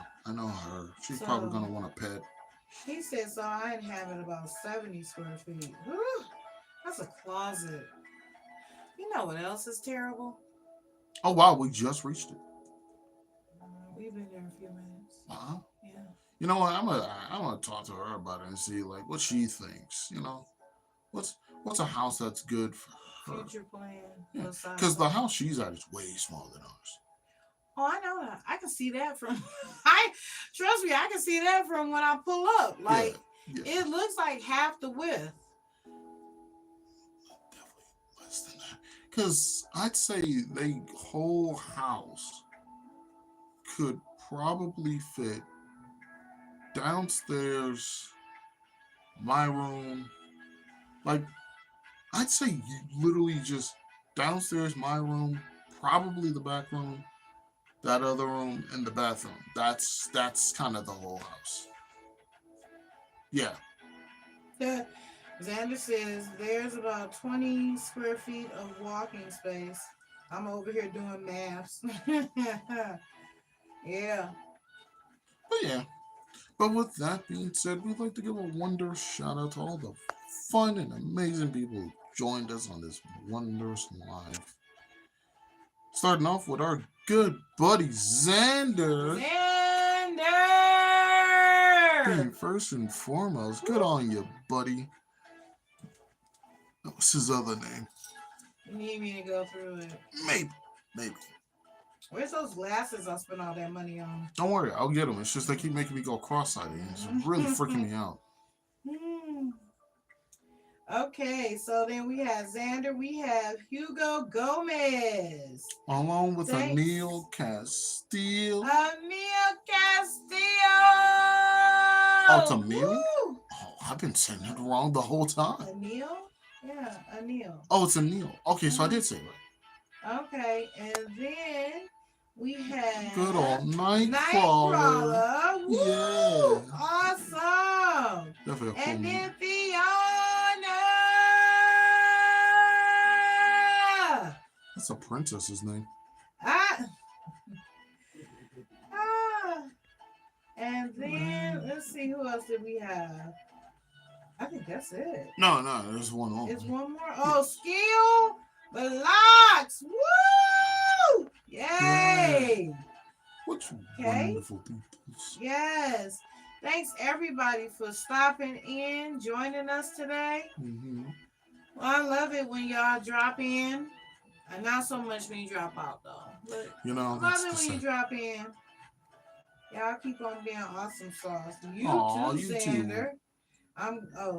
She's probably gonna want a pet. He said so. I inhabit about 70 square feet. Whew, that's a closet. You know what else is terrible? Oh wow, we just reached it. We've been there a few minutes. Yeah. You know what? I'm gonna talk to her about it and see like what she thinks. What's a house that's good for her? Future plan. Because the house she's at is way smaller than ours. Oh, I know that. I can see that from. Trust me, I can see that from when I pull up. Like Yeah, It looks like half the width. definitely less than that. Because I'd say the whole house could probably fit downstairs, my room. Like, I'd say you literally just downstairs, my room, probably the back room, that other room, and the bathroom. That's kind of the whole house. Yeah. Xander says there's about 20 square feet of walking space. I'm over here doing maths. Yeah. But yeah. But with that being said, we'd like to give a wondrous shout out to all the fun and amazing people who joined us on this wondrous live. Starting off with our good buddy Xander. Being Xander! first and foremost, good on you, buddy. What's his other name? You need me to go through it. Maybe. Where's those glasses I spent all that money on? Don't worry, I'll get them. It's just they keep making me go cross-eyed. And it's really freaking me out. Okay, so then we have Xander. We have Hugo Gomez. Along with Thanks. Anil Castillo. Emil Castillo. Oh, it's Emil? Woo! Oh, I've been saying it wrong the whole time. Anil? Yeah, Anil. Oh, it's Anil. Okay, so I did say it right. Okay, and then we have Good old Nightcrawler. Nightcrawler. Woo! Yeah. Awesome. Definitely a cool And name. then Fiona. That's a princess's name. Ah. And then let's see, who else did we have? I think that's it. No, there's one more. It's one more. Oh, Skill Blocks. Woo! Yay! What Okay. wonderful people. Yes. Thanks everybody for stopping in, joining us today. Mm-hmm. Well, I love it when y'all drop in. And not so much when you drop out though. But You know, love that's it the when you same. drop in. Y'all keep on being awesome sauce. You Aw, too, you too. Xander.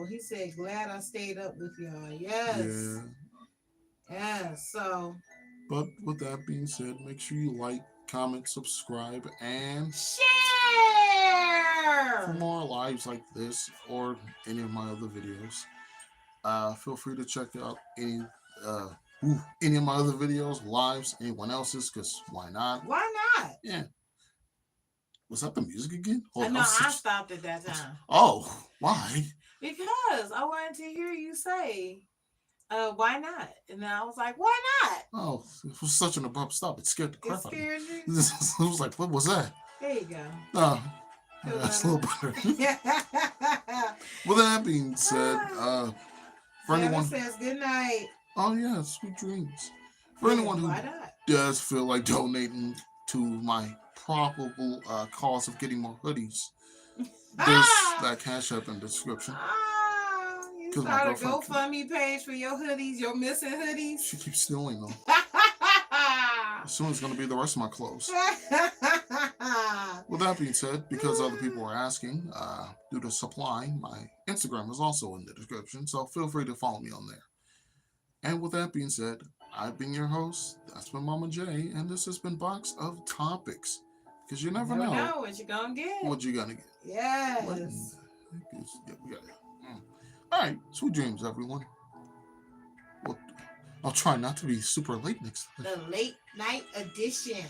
He said glad I stayed up with y'all. Yes. Yeah. Yes. So But with that being said, make sure you like, comment, subscribe, and share for more lives like this or any of my other videos, feel free to check out any of my other videos, lives, anyone else's, because why not? Why not? Yeah. Was that the music again? No, I stopped at that time. Oh, why? Because I wanted to hear you say, why not? And then I was like, why not? Oh, it was such an abrupt stop. It scared the It crap out of me. scared you? I was like, what was that? There you go. Oh, yeah, that's a little better. With that being said, for anyone, says good night. oh yeah, sweet dreams. For anyone who Why not? does feel like donating to my probable cause of getting more hoodies, there's that Cash App in the description. You 'Cause my start a girlfriend- GoFundMe page for your hoodies, your missing hoodies. She keeps stealing them. Soon it's going to be the rest of my clothes. With that being said, because other people are asking, due to supply, my Instagram is also in the description, so feel free to follow me on there. And with that being said, I've been your host, that's been Mama J, and this has been Box of Topics. Because you never know what you're going to get. what you're going to get. Yes. What in the heck is- yeah, we got it. All right, sweet dreams, everyone. Well, I'll try not to be super late next time. The late night edition.